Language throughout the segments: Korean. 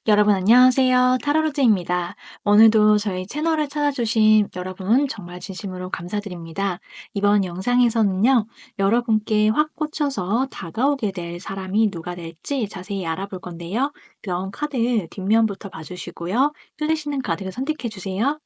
여러분 안녕하세요. 타로로즈입니다. 오늘도 저희 채널을 찾아주신 여러분 정말 진심으로 감사드립니다. 이번 영상에서는요, 여러분께 확 꽂혀서 다가오게 될 사람이 누가 될지 자세히 알아볼 건데요. 그럼 카드 뒷면부터 봐주시고요. 끌리시는 카드를 선택해 주세요.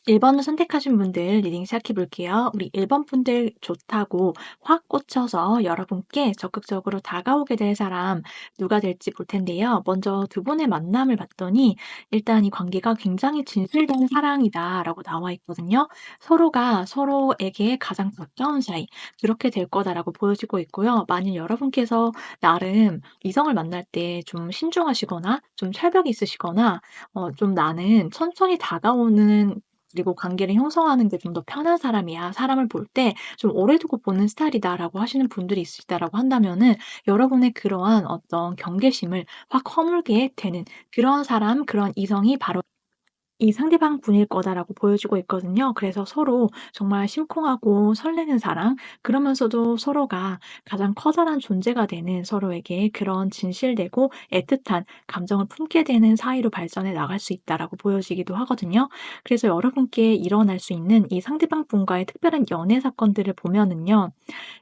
1번을 선택하신 분들 리딩 시작해 볼게요. 우리 1번 분들 좋다고 확 꽂혀서 여러분께 적극적으로 다가오게 될 사람 누가 될지 볼 텐데요. 먼저 두 분의 만남을 봤더니 일단 이 관계가 굉장히 진실된 사랑이다라고 나와 있거든요. 서로가 서로에게 가장 가까운 사이 그렇게 될 거다라고 보여지고 있고요. 만일 여러분께서 나름 이성을 만날 때 좀 신중하시거나 좀 철벽이 있으시거나 좀 나는 천천히 다가오는 그리고 관계를 형성하는 게 좀 더 편한 사람이야. 사람을 볼 때 좀 오래 두고 보는 스타일이다라고 하시는 분들이 있으시다라고 한다면은 여러분의 그러한 어떤 경계심을 확 허물게 되는 그런 사람, 그런 이성이 바로 이 상대방 분일 거다라고 보여지고 있거든요. 그래서 서로 정말 심쿵하고 설레는 사랑, 그러면서도 서로가 가장 커다란 존재가 되는 서로에게 그런 진실되고 애틋한 감정을 품게 되는 사이로 발전해 나갈 수 있다라고 보여지기도 하거든요. 그래서 여러분께 일어날 수 있는 이 상대방 분과의 특별한 연애 사건들을 보면은요.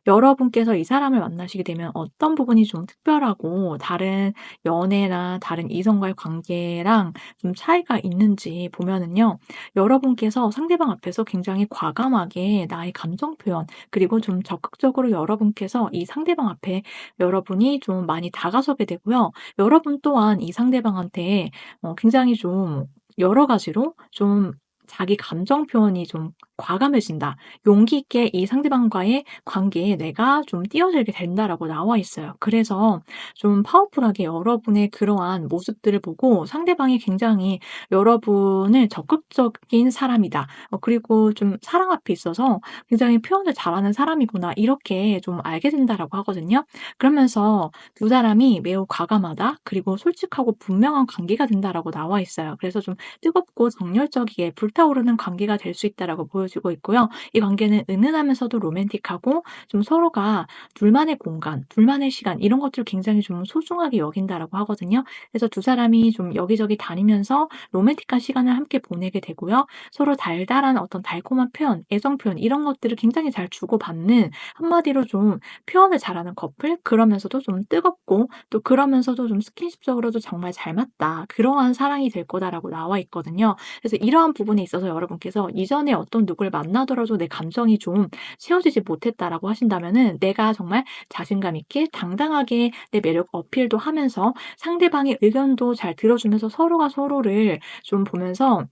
여러분께서 이 사람을 만나시게 되면 어떤 부분이 좀 특별하고 다른 연애나 다른 이성과의 관계랑 좀 차이가 있는지 보면은요. 여러분께서 상대방 앞에서 굉장히 과감하게 나의 감정 표현 그리고 좀 적극적으로 여러분께서 이 상대방 앞에 여러분이 좀 많이 다가서게 되고요. 여러분 또한 이 상대방한테 굉장히 좀 여러 가지로 좀 자기 감정 표현이 좀 과감해진다. 용기 있게 이 상대방과의 관계에 내가 좀 뛰어들게 된다라고 나와 있어요. 그래서 좀 파워풀하게 여러분의 그러한 모습들을 보고 상대방이 굉장히 여러분을 적극적인 사람이다. 그리고 좀 사랑 앞에 있어서 굉장히 표현을 잘하는 사람이구나. 이렇게 좀 알게 된다라고 하거든요. 그러면서 두 사람이 매우 과감하다. 그리고 솔직하고 분명한 관계가 된다라고 나와 있어요. 그래서 좀 뜨겁고 정열적이게 불타오르는 관계가 될 수 있다라고 보여지고 있고요. 이 관계는 은은하면서도 로맨틱하고 좀 서로가 둘만의 공간, 둘만의 시간 이런 것들을 굉장히 좀 소중하게 여긴다라고 하거든요. 그래서 두 사람이 좀 여기저기 다니면서 로맨틱한 시간을 함께 보내게 되고요. 서로 달달한 어떤 달콤한 표현, 애정 표현 이런 것들을 굉장히 잘 주고받는 한마디로 좀 표현을 잘하는 커플 그러면서도 좀 뜨겁고 또 그러면서도 좀 스킨십적으로도 정말 잘 맞다. 그러한 사랑이 될 거다라고 나와 있거든요. 그래서 이러한 부분에 있어서 여러분께서 이전에 어떤 누구를 만나더라도 내 감정이 좀 채워지지 못했다라고 하신다면은 내가 정말 자신감 있게 당당하게 내 매력 어필도 하면서 상대방의 의견도 잘 들어주면서 서로가 서로를 좀 보면서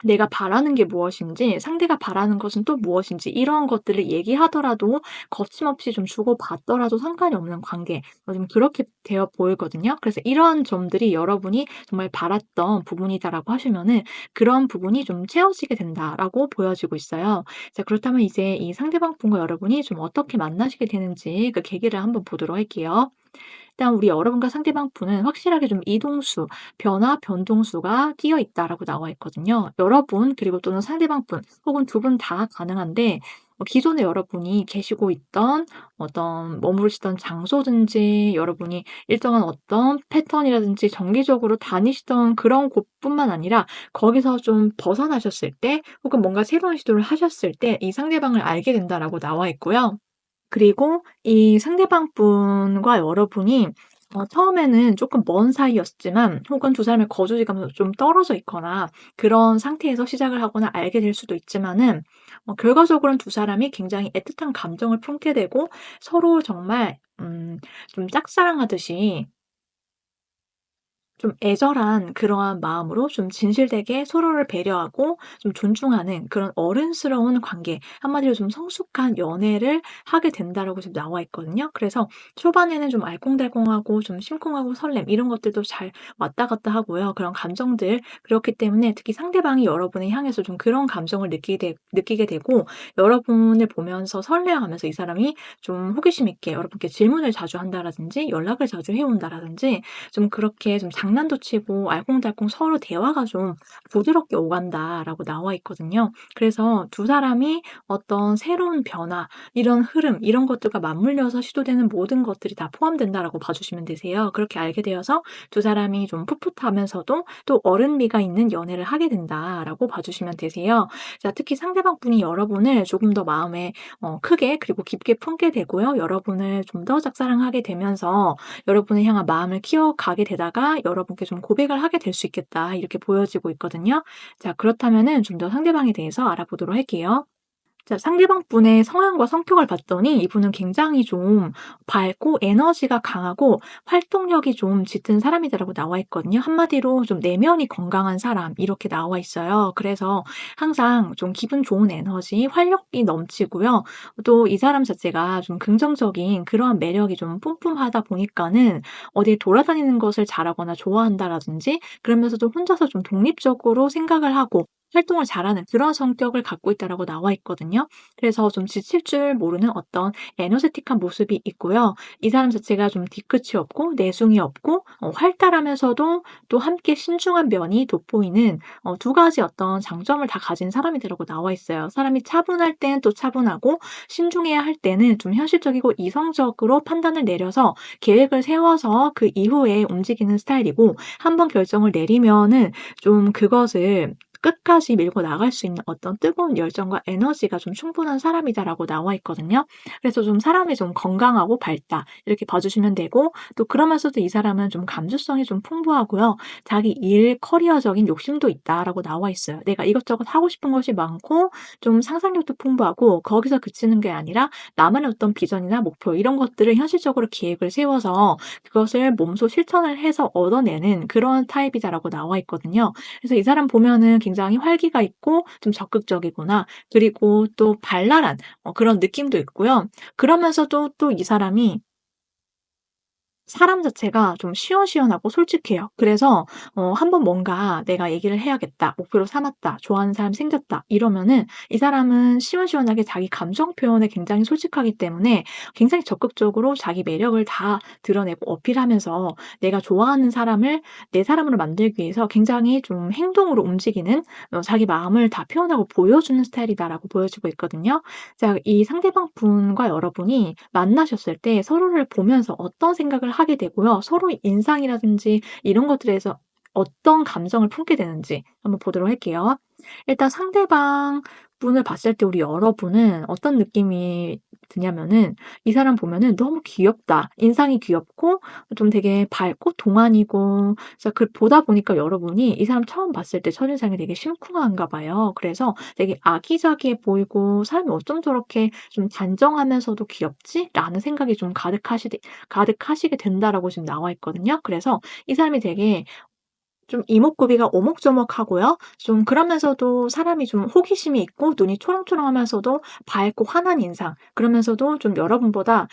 내가 바라는 게 무엇인지 상대가 바라는 것은 또 무엇인지 이러한 것들을 얘기하더라도 거침없이 좀 주고받더라도 상관이 없는 관계 좀 그렇게 되어 보이거든요. 그래서 이러한 점들이 여러분이 정말 바랐던 부분이다라고 하시면은 그런 부분이 좀 채워지게 된다라고 보여지고 있어요. 자 그렇다면 이제 이 상대방 분과 여러분이 좀 어떻게 만나시게 되는지 그 계기를 한번 보도록 할게요. 일단 우리 여러분과 상대방 분은 확실하게 좀 이동수, 변화, 변동수가 띄어 있다라고 나와 있거든요. 여러분 그리고 또는 상대방 분 혹은 두 분 다 가능한데 기존에 여러분이 계시고 있던 어떤 머무르시던 장소든지 여러분이 일정한 어떤 패턴이라든지 정기적으로 다니시던 그런 곳뿐만 아니라 거기서 좀 벗어나셨을 때 혹은 뭔가 새로운 시도를 하셨을 때 이 상대방을 알게 된다라고 나와 있고요. 그리고 이 상대방 분과 여러분이 처음에는 조금 먼 사이였지만 혹은 두 사람의 거주지가 좀 떨어져 있거나 그런 상태에서 시작을 하거나 알게 될 수도 있지만은 결과적으로는 두 사람이 굉장히 애틋한 감정을 품게 되고 서로 정말 좀 짝사랑하듯이 좀 애절한 그러한 마음으로 좀 진실되게 서로를 배려하고 좀 존중하는 그런 어른스러운 관계, 한마디로 좀 성숙한 연애를 하게 된다라고 지금 나와 있거든요. 그래서 초반에는 좀 알콩달콩하고 좀 심쿵하고 설렘 이런 것들도 잘 왔다 갔다 하고요. 그런 감정들 그렇기 때문에 특히 상대방이 여러분을 향해서 좀 그런 감정을 느끼게 되고 여러분을 보면서 설레어하면서 이 사람이 좀 호기심 있게 여러분께 질문을 자주 한다라든지 연락을 자주 해 온다라든지 좀 그렇게 좀 장난도 치고 알콩달콩 서로 대화가 좀 부드럽게 오간다라고 나와 있거든요. 그래서 두 사람이 어떤 새로운 변화, 이런 흐름, 이런 것들과 맞물려서 시도되는 모든 것들이 다 포함된다라고 봐주시면 되세요. 그렇게 알게 되어서 두 사람이 좀 풋풋하면서도 또 어른미가 있는 연애를 하게 된다라고 봐주시면 되세요. 자, 특히 상대방 분이 여러분을 조금 더 마음에 크게 그리고 깊게 품게 되고요. 여러분을 좀 더 짝사랑하게 되면서 여러분을 향한 마음을 키워가게 되다가 여러분께 좀 고백을 하게 될 수 있겠다. 이렇게 보여지고 있거든요. 자, 그렇다면은 좀 더 상대방에 대해서 알아보도록 할게요. 자, 상대방 분의 성향과 성격을 봤더니 이분은 굉장히 좀 밝고 에너지가 강하고 활동력이 좀 짙은 사람이다라고 나와 있거든요. 한마디로 좀 내면이 건강한 사람 이렇게 나와 있어요. 그래서 항상 좀 기분 좋은 에너지, 활력이 넘치고요. 또 이 사람 자체가 좀 긍정적인 그러한 매력이 좀 뿜뿜하다 보니까는 어디 돌아다니는 것을 잘하거나 좋아한다라든지 그러면서도 혼자서 좀 독립적으로 생각을 하고 활동을 잘하는 그런 성격을 갖고 있다라고 나와 있거든요. 그래서 좀 지칠 줄 모르는 어떤 에너제틱한 모습이 있고요. 이 사람 자체가 좀 뒤끝이 없고 내숭이 없고 활달하면서도 또 함께 신중한 면이 돋보이는 두 가지 어떤 장점을 다 가진 사람이라고 나와 있어요. 사람이 차분할 때는 또 차분하고 신중해야 할 때는 좀 현실적이고 이성적으로 판단을 내려서 계획을 세워서 그 이후에 움직이는 스타일이고 한 번 결정을 내리면은 좀 그것을 끝까지 밀고 나갈 수 있는 어떤 뜨거운 열정과 에너지가 좀 충분한 사람이다라고 나와 있거든요. 그래서 좀 사람이 좀 건강하고 밝다 이렇게 봐주시면 되고 또 그러면서도 이 사람은 좀 감수성이 좀 풍부하고요. 자기 일 커리어적인 욕심도 있다라고 나와 있어요. 내가 이것저것 하고 싶은 것이 많고 좀 상상력도 풍부하고 거기서 그치는 게 아니라 나만의 어떤 비전이나 목표 이런 것들을 현실적으로 계획을 세워서 그것을 몸소 실천을 해서 얻어내는 그런 타입이다라고 나와 있거든요. 그래서 이 사람 보면은 굉장히 활기가 있고 좀 적극적이구나. 그리고 또 발랄한 그런 느낌도 있고요. 그러면서도 또 이 사람이 사람 자체가 좀 시원시원하고 솔직해요. 그래서 한 번 뭔가 '내가 얘기를 해야겠다. 목표로 삼았다. 좋아하는 사람이 생겼다.' 이러면은 이 사람은 시원시원하게 자기 감정 표현에 굉장히 솔직하기 때문에 굉장히 적극적으로 자기 매력을 다 드러내고 어필하면서 내가 좋아하는 사람을 내 사람으로 만들기 위해서 굉장히 좀 행동으로 움직이는 자기 마음을 다 표현하고 보여주는 스타일이다라고 보여지고 있거든요. 자, 이 상대방 분과 여러분이 만나셨을 때 서로를 보면서 어떤 생각을 하게 되고요. 서로의 인상이라든지 이런 것들에서 어떤 감정을 품게 되는지 한번 보도록 할게요. 일단 상대방 분을 봤을 때 우리 여러분은 어떤 느낌이 드냐면은 이 사람 보면은 '너무 귀엽다.' 인상이 귀엽고 좀 되게 밝고 동안이고 그래서 보다 보니까 여러분이 이 사람 처음 봤을 때 첫인상이 되게 심쿵한가 봐요. 그래서 되게 아기자기해 보이고 '사람이 어쩜 저렇게 좀 단정하면서도 귀엽지?'라는 생각이 좀 가득하시게 된다라고 지금 나와 있거든요. 그래서 이 사람이 되게 좀 이목구비가 오목조목하고요. 좀 그러면서도 사람이 좀 호기심이 있고 눈이 초롱초롱하면서도 밝고 환한 인상, 그러면서도 좀 여러분보다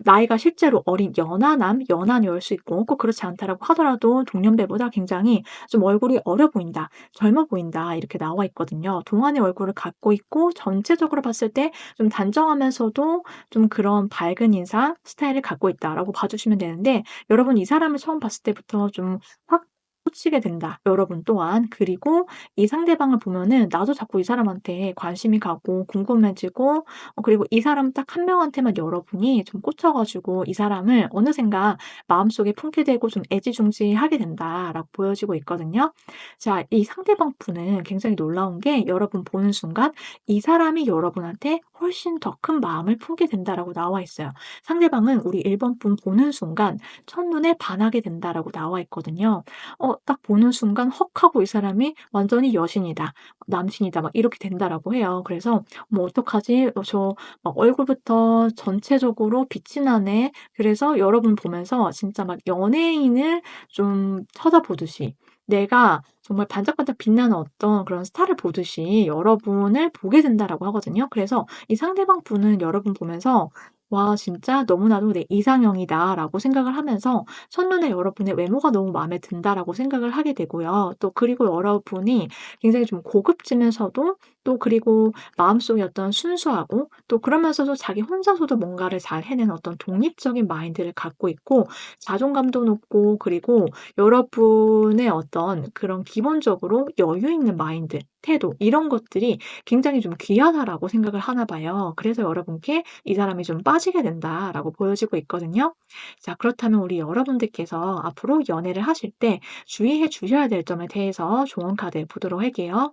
나이가 실제로 어린 연하남, 연하녀일 수 있고 꼭 그렇지 않다라고 하더라도 동년배보다 굉장히 좀 "얼굴이 어려 보인다. 젊어 보인다." 이렇게 나와 있거든요. 동안의 얼굴을 갖고 있고 전체적으로 봤을 때 좀 단정하면서도 좀 그런 밝은 인상 스타일을 갖고 있다라고 봐 주시면 되는데, 여러분 이 사람을 처음 봤을 때부터 좀 확 꽂히게 된다, 여러분 또한. 그리고 이 상대방을 보면은 나도 자꾸 이 사람한테 관심이 가고 궁금해지고 그리고 이 사람 딱 한 명한테만 여러분이 좀 꽂혀 가지고 이 사람을 어느샌가 마음속에 품게 되고 좀 애지중지하게 된다라고 보여지고 있거든요. 자, 이 상대방 분은 굉장히 놀라운 게 여러분 보는 순간 이 사람이 여러분한테 훨씬 더 큰 마음을 품게 된다라고 나와 있어요. 상대방은 우리 1번 분 보는 순간 첫눈에 반하게 된다라고 나와 있거든요. 딱 보는 순간 헉 하고 이 사람이 완전히 여신이다, 남신이다 막 이렇게 된다라고 해요. 그래서 '뭐 어떡하지? 저 막 얼굴부터 전체적으로 빛이 나네.' 그래서 여러분 보면서 진짜 막 연예인을 좀 쳐다보듯이, 내가 정말 반짝반짝 빛나는 어떤 그런 스타를 보듯이 여러분을 보게 된다라고 하거든요. 그래서 이 상대방 분은 여러분 보면서 '와 진짜 너무나도 내 이상형이다.'라고 생각을 하면서 첫눈에 여러분의 외모가 너무 마음에 든다라고 생각을 하게 되고요. 또 그리고 여러분이 굉장히 좀 고급지면서도 또 그리고 마음속에 어떤 순수하고 또 그러면서도 자기 혼자서도 뭔가를 잘 해내는 어떤 독립적인 마인드를 갖고 있고 자존감도 높고, 그리고 여러분의 어떤 그런 기본적으로 여유 있는 마인드, 태도 이런 것들이 굉장히 좀 귀하다라고 생각을 하나 봐요. 그래서 여러분께 이 사람이 좀 빠지게 된다라고 보여지고 있거든요. 자, 그렇다면 우리 여러분들께서 앞으로 연애를 하실 때 주의해 주셔야 될 점에 대해서 좋은 카드 보도록 할게요.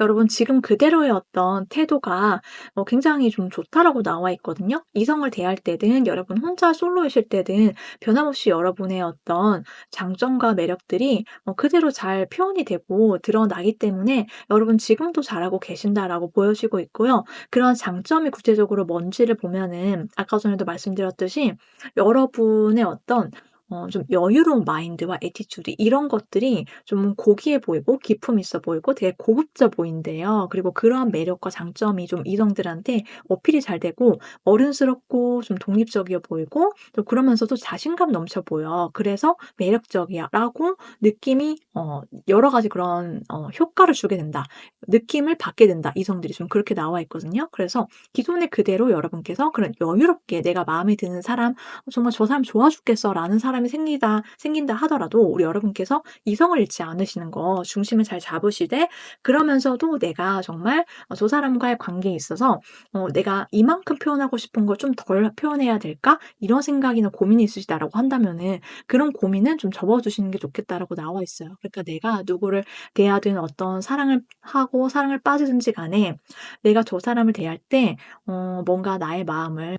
여러분 지금 그대로의 어떤 태도가 굉장히 좀 좋다라고 나와 있거든요. 이성을 대할 때든 여러분 혼자 솔로이실 때든 변함없이 여러분의 어떤 장점과 매력들이 그대로 잘 표현이 되고 드러나기 때문에 여러분 지금도 잘하고 계신다라고 보여지고 있고요. 그런 장점이 구체적으로 뭔지를 보면은 아까 전에도 말씀드렸듯이 여러분의 어떤 좀 여유로운 마인드와 애티튜드 이런 것들이 좀 고귀해 보이고 기품 있어 보이고 되게 고급져 보인대요. 그리고 그러한 매력과 장점이 좀 이성들한테 어필이 잘 되고 어른스럽고 좀 독립적이어 보이고 또 그러면서도 자신감 넘쳐 보여. 그래서 매력적이야라고 느낌이 여러 가지 그런 효과를 주게 된다. 느낌을 받게 된다. 이성들이 좀 그렇게 나와 있거든요. 그래서 기존의 그대로 여러분께서 그런 여유롭게 내가 마음에 드는 사람, '정말 저 사람 좋아 죽겠어.'라는 사람이 생긴다 하더라도 우리 여러분께서 이성을 잃지 않으시는 거 중심을 잘 잡으시되, 그러면서도 내가 정말 저 사람과의 관계에 있어서 '내가 이만큼 표현하고 싶은 걸 좀 덜 표현해야 될까?' 이런 생각이나 고민이 있으시다라고 한다면은 그런 고민은 좀 접어 두시는 게 좋겠다라고 나와 있어요. 그러니까 내가 누구를 대하든 어떤 사랑을 하고 사랑을 빠지든지 간에 내가 저 사람을 대할 때 뭔가 나의 마음을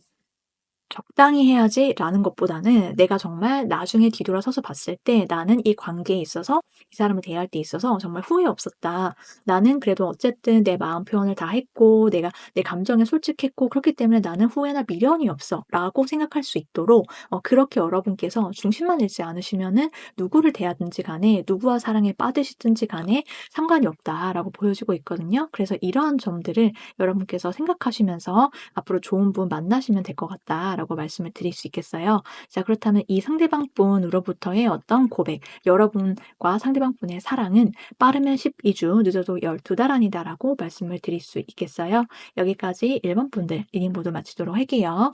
적당히 해야지.'라는 것보다는 내가 정말 나중에 뒤돌아서서 봤을 때 '나는 이 관계에 있어서 이 사람을 대할 때 있어서 정말 후회 없었다. 나는 그래도 어쨌든 내 마음 표현을 다 했고 내가 내 감정에 솔직했고 그렇기 때문에 나는 후회나 미련이 없어.'라고 생각할 수 있도록 그렇게 여러분께서 중심만 잃지 않으시면은 누구를 대하든지 간에 누구와 사랑에 빠지시든지 간에 상관이 없다라고 보여지고 있거든요. 그래서 이러한 점들을 여러분께서 생각하시면서 '앞으로 좋은 분 만나시면 될 것 같다.'라고 말씀을 드릴 수 있겠어요. 자, 그렇다면 이 상대방 분으로부터의 어떤 고백, 여러분과 상대방 분의 사랑은 빠르면 12주, 늦어도 12달 아니다라고 말씀을 드릴 수 있겠어요. 여기까지 1번 분들 리딩 모두 마치도록 할게요.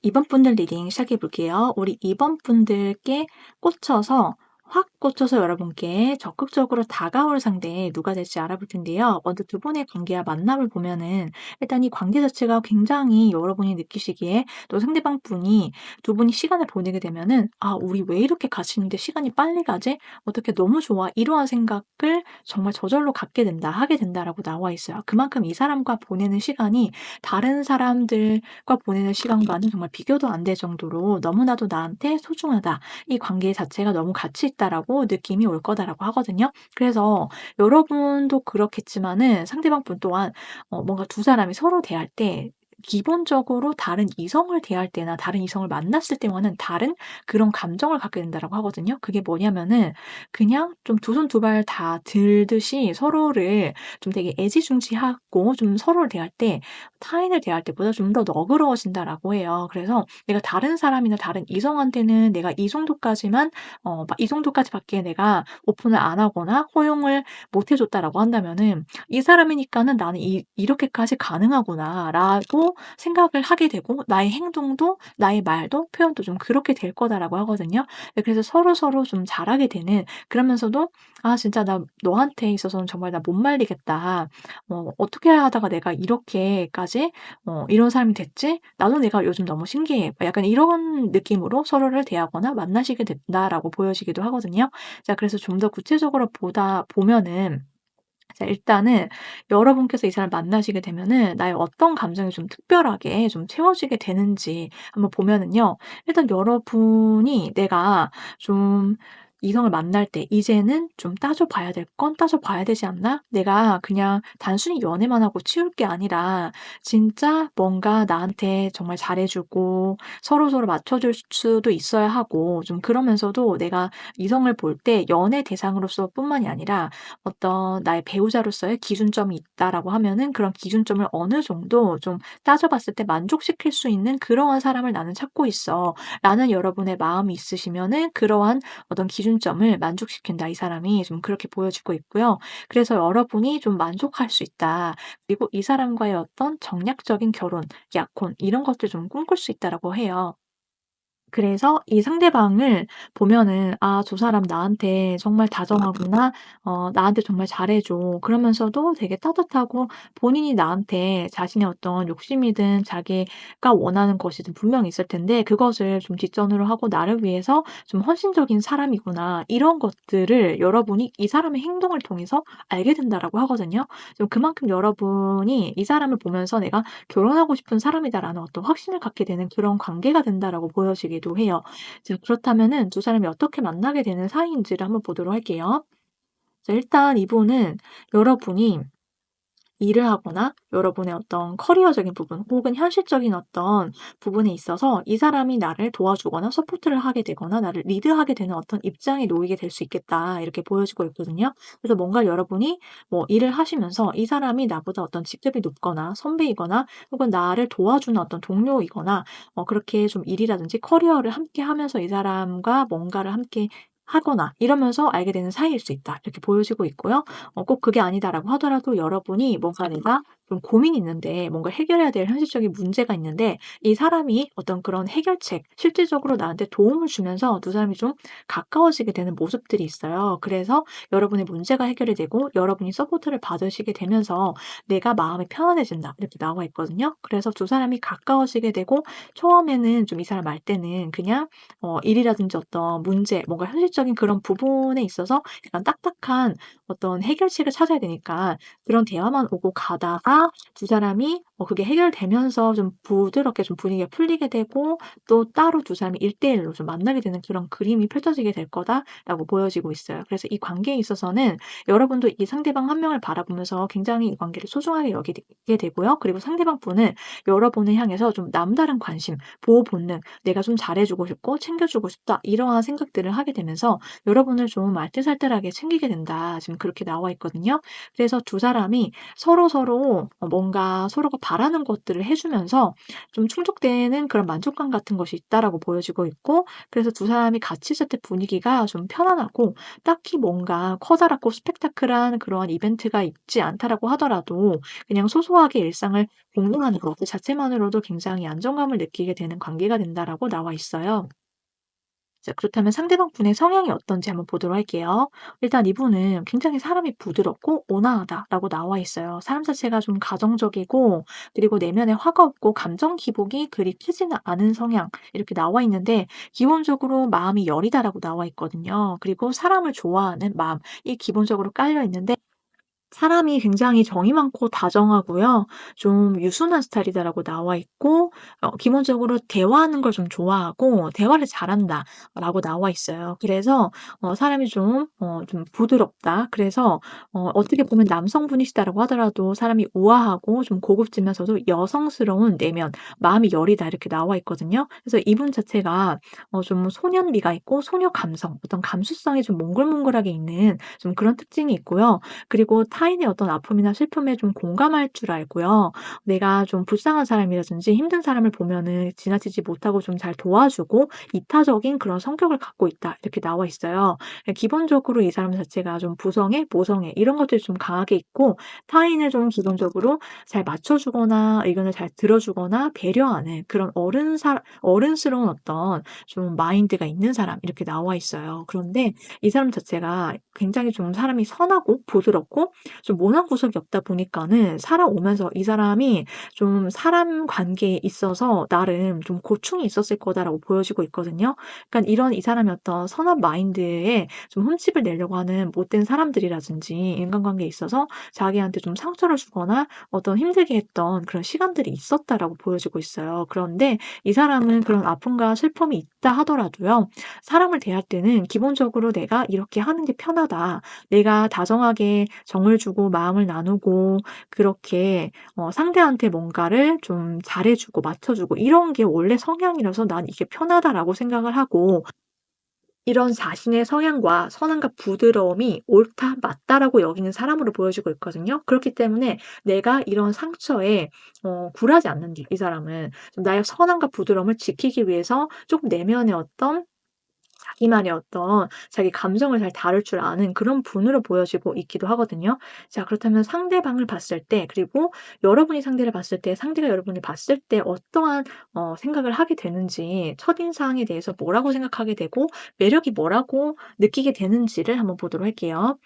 이번 분들 리딩 시작해 볼게요. 우리 이번 분들께 꽂혀서 확 꽂혀서 여러분께 적극적으로 다가올 상대 누가 될지 알아볼 텐데요. 먼저 두 분의 관계와 만남을 보면은 일단 이 관계 자체가 굉장히 여러분이 느끼시기에 또 상대방 분이 두 분이 시간을 보내게 되면은 '아 우리 왜 이렇게 같이 있는데 시간이 빨리 가지? 어떻게 너무 좋아.' 이러한 생각을 정말 저절로 갖게 된다, 하게 된다라고 나와 있어요. 그만큼 이 사람과 보내는 시간이 다른 사람들 과 보내는 시간과는 정말 비교도 안 될 정도로 '너무나도 나한테 소중하다. 이 관계 자체가 너무 가치 있다.'라고 느낌이 올 거다라고 하거든요. 그래서 여러분도 그렇겠지만은 상대방 분 또한 뭔가 두 사람이 서로 대할 때 기본적으로 다른 이성을 대할 때나 다른 이성을 만났을 때와는 다른 그런 감정을 갖게 된다라고 하거든요. 그게 뭐냐면은 그냥 좀 두 손 두 발 다 들듯이 서로를 좀 되게 애지중지하고 좀 서로를 대할 때 타인을 대할 때보다 좀 더 너그러워진다라고 해요. 그래서 내가 다른 사람이나 다른 이성한테는 내가 이 정도까지만 막 이 정도까지밖에 내가 오픈을 안 하거나 허용을 못 해 줬다라고 한다면은 '이 사람이니까는 나는 이렇게까지 가능하구나.'라고 생각을 하게 되고 나의 행동도 나의 말도 표현도 좀 그렇게 될 거다라고 하거든요. 네, 그래서 서로서로 좀 잘하게 되는, 그러면서도 '아 진짜 나 너한테 있어서는 정말 나 못 말리겠다. 어떻게 하다가 내가 이렇게까지 이런 사람이 됐지? 나도 내가 요즘 너무 신기해.' 뭐 약간 이런 느낌으로 서로를 대하거나 만나시게 된다라고 보여지기도 하거든요. 자, 그래서 좀 더 구체적으로 보다 보면은 자, 일단은 여러분께서 이 사람을 만나시게 되면은 나의 어떤 감정이 좀 특별하게 좀 채워지게 되는지 한번 보면은요. 일단 여러분이 내가 좀 이성을 만날 때 '이제는 좀 따져 봐야 될 건 따져 봐야 되지 않나? 내가 그냥 단순히 연애만 하고 치울 게 아니라 진짜 뭔가 나한테 정말 잘해 주고 서로서로 맞춰줄 수도 있어야 하고 좀 그러면서도 내가 이성을 볼 때 연애 대상으로서 뿐만이 아니라 어떤 나의 배우자로서의 기준점이 있다라고 하면은 그런 기준점을 어느 정도 좀 따져 봤을 때 만족시킬 수 있는 '그러한 사람을 나는 찾고 있어.'라는 여러분의 마음이 있으시면은 그러한 어떤 기준점을 만족시킨다, 이 사람이. 좀 그렇게 보여지고 있고요. 그래서 여러분이 좀 만족할 수 있다. 그리고 이 사람과의 어떤 정략적인 결혼, 약혼 이런 것들 좀 꿈꿀 수 있다라고 해요. 그래서 이 상대방을 보면은 '아 저 사람 나한테 정말 다정하구나. 나한테 정말 잘해 줘.' 그러면서도 되게 따뜻하고 본인이 나한테 자신의 어떤 욕심이든 자기가 원하는 것이든 분명히 있을 텐데 그것을 좀 뒷전으로 하고 '나를 위해서 좀 헌신적인 사람이구나.' 이런 것들을 여러분이 이 사람의 행동을 통해서 알게 된다라고 하거든요. 좀 그만큼 여러분이 이 사람을 보면서 '내가 결혼하고 싶은 사람이다.'라는 어떤 확신을 갖게 되는 그런 관계가 된다라고 보여지기도 해요. 자, 그렇다면은 두 사람이 어떻게 만나게 되는 사이인지를 한번 보도록 할게요. 자, 일단 이분은 여러분이 일을 하거나 여러분의 어떤 커리어적인 부분 혹은 현실적인 어떤 부분에 있어서 이 사람이 나를 도와주거나 서포트를 하게 되거나 나를 리드하게 되는 어떤 입장에 놓이게 될 수 있겠다, 이렇게 보여지고 있거든요. 그래서 뭔가 여러분이 뭐 일을 하시면서 이 사람이 나보다 어떤 직급이 높거나 선배이거나 혹은 나를 도와주는 어떤 동료이거나 그렇게 좀 일이라든지 커리어를 함께 하면서 이 사람과 뭔가를 함께 하거나 이러면서 알게 되는 사이일 수 있다. 이렇게 보여지고 있고요. 꼭 그게 아니다라고 하더라도 여러분이 뭔가 내가 좀 고민이 있는데 뭔가 해결해야 될 현실적인 문제가 있는데 이 사람이 어떤 그런 해결책, 실질적으로 나한테 도움을 주면서 두 사람이 좀 가까워지게 되는 모습들이 있어요. 그래서 여러분의 문제가 해결이 되고 여러분이 서포트를 받으시게 되면서 "내가 마음이 편안해진다." 이렇게 나와 있거든요. 그래서 두 사람이 가까워지게 되고 처음에는 좀 이 사람 말 때는 그냥 일이라든지 어떤 문제, 뭔가 현실적인 그런 부분에 있어서 약간 딱딱한 어떤 해결책을 찾아야 되니까 그런 대화만 오고 가다가 두 사람이 그게 해결되면서 좀 부드럽게 좀 분위기가 풀리게 되고 또 따로 두 사람이 1대1로 좀 만나게 되는 그런 그림이 펼쳐지게 될 거다라고 보여지고 있어요. 그래서 이 관계에 있어서는 여러분도 이 상대방 한 명을 바라보면서 굉장히 이 관계를 소중하게 여기게 되고요. 그리고 상대방 분은 여러분을 향해서 좀 남다른 관심, 보호 본능, '내가 좀 잘해 주고 싶고 챙겨 주고 싶다.' 이러한 생각들을 하게 되면서 여러분을 좀 알뜰살뜰하게 챙기게 된다. 지금 그렇게 나와 있거든요. 그래서 두 사람이 서로서로 뭔가 서로가 바라는 것들을 해 주면서 좀 충족되는 그런 만족감 같은 것이 있다라고 보여지고 있고 그래서 두 사람이 같이 있을 때 분위기가 좀 편안하고 딱히 뭔가 커다랗고 스펙타클한 그러한 이벤트가 있지 않다라고 하더라도 그냥 소소하게 일상을 공유하는 것 그 자체만으로도 굉장히 안정감을 느끼게 되는 관계가 된다라고 나와 있어요. 자, 그렇다면 상대방 분의 성향이 어떤지 한번 보도록 할게요. 일단 이분은 굉장히 사람이 부드럽고 온화하다라고 나와 있어요. 사람 자체가 좀 가정적이고 그리고 내면에 화가 없고 감정 기복이 그리 크지는 않은 성향 이렇게 나와 있는데 기본적으로 마음이 여리다라고 나와 있거든요. 그리고 사람을 좋아하는 마음 이 기본적으로 깔려 있는데 사람이 굉장히 정이 많고 다정하고요. 좀 유순한 스타일이다라고 나와 있고 기본적으로 대화하는 걸 좀 좋아하고 "대화를 잘한다."라고 나와 있어요. 그래서 사람이 좀 부드럽다. 그래서 어떻게 보면 남성분이시다라고 하더라도 사람이 우아하고 좀 고급지면서도 여성스러운 내면, 마음이 여리다 이렇게 나와 있거든요. 그래서 이분 자체가 좀 소년미가 있고 소녀 감성, 어떤 감수성이 좀 몽글몽글하게 있는 좀 그런 특징이 있고요. 그리고 타인의 어떤 아픔이나 슬픔에 좀 공감할 줄 알고요. 내가 좀 불쌍한 사람이라든지 힘든 사람을 보면은 지나치지 못하고 좀 잘 도와주고 이타적인 그런 성격을 갖고 있다. 이렇게 나와 있어요. 기본적으로 이 사람 자체가 좀 부성애, 모성애 이런 것들이 좀 강하게 있고 타인을 좀 기본적으로 잘 맞춰주거나 의견을 잘 들어주거나 배려하는 그런 어른스러운 어떤 좀 마인드가 있는 사람 이렇게 나와 있어요. 그런데 이 사람 자체가 굉장히 좀 사람이 선하고 부드럽고 좀 모난 구석이 없다 보니까는 살아오면서 이 사람이 좀 사람 관계에 있어서 나름 좀 고충이 있었을 거다라고 보여지고 있거든요. 그러니까 이런 이 사람의 어떤 선한 마인드에 좀 흠집을 내려고 하는 못된 사람들이라든지 인간관계에 있어서 자기한테 좀 상처를 주거나 어떤 힘들게 했던 그런 시간들이 있었다라고 보여지고 있어요. 그런데 이 사람은 그런 아픔과 슬픔이 있다 하더라도요. 사람을 대할 때는 기본적으로 '내가 이렇게 하는 게 편하다. 내가 다정하게 정을 주고 마음을 나누고 그렇게 상대한테 뭔가를 좀 잘해 주고 맞춰 주고 이런 게 원래 성향이라서 '난 이게 편하다.'라고 생각을 하고 이런 자신의 성향과 선함과 부드러움이 '옳다. 맞다.'라고 여기는 사람으로 보여지고 있거든요. 그렇기 때문에 내가 이런 상처에 굴하지 않는 게 이 사람은 좀 나의 선함과 부드러움을 지키기 위해서 쪼금 내면의 어떤 자기만의 어떤 자기 감정을 잘 다룰 줄 아는 그런 분으로 보여지고 있기도 하거든요. 자, 그렇다면 상대방을 봤을 때 그리고 여러분이 상대를 봤을 때 상대가 여러분을 봤을 때 어떠한 생각을 하게 되는지 첫인상에 대해서 뭐라고 생각하게 되고 매력이 뭐라고 느끼게 되는지를 한번 보도록 할게요.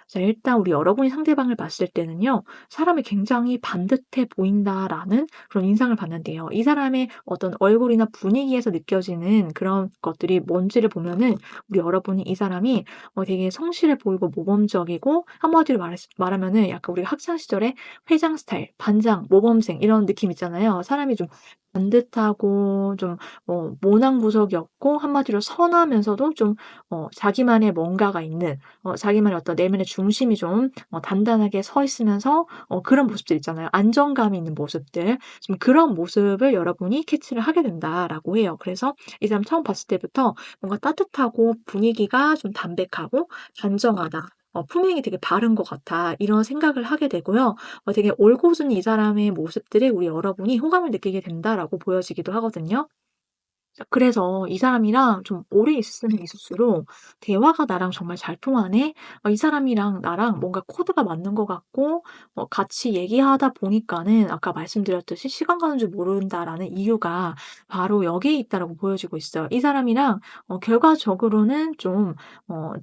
자, 일단 우리 여러분이 상대방을 봤을 때는요. '사람이 굉장히 반듯해 보인다.'라는 그런 인상을 받는데요. 이 사람의 어떤 얼굴이나 분위기에서 느껴지는 그런 것들이 뭔지를 보면은 우리 여러분이 이 사람이 되게 성실해 보이고 모범적이고 한마디로 말하면은 약간 우리가 학창 시절에 회장 스타일, 반장, 모범생 이런 느낌 있잖아요. 사람이 좀 반듯하고 좀 모난 구석이 없고 한마디로 선하면서도 좀 자기만의 뭔가가 있는 자기만의 어떤 내면의 중심이 좀 단단하게 서 있으면서 그런 모습들 있잖아요. 안정감이 있는 모습들. 좀 그런 모습을 여러분이 캐치를 하게 된다라고 해요. 그래서 이 사람 처음 봤을 때부터 뭔가 따뜻하고 분위기가 좀 담백하고 단정하다. '품행이 되게 바른 것 같아.' 이런 생각을 하게 되고요. 되게 올곧은 이 사람의 모습들에 우리 여러분이 호감을 느끼게 된다라고 보여지기도 하거든요. 그래서 이 사람이랑 좀 오래 있으면 있을수록 '대화가 나랑 정말 잘 통하네. 이 사람이랑 나랑 뭔가 코드가 맞는 것 같고 같이 얘기하다 보니까는 아까 말씀드렸듯이 '시간 가는 줄 모른다.'라는 이유가 바로 여기에 있다라고 보여지고 있어요. 이 사람이랑 결과적으로는 좀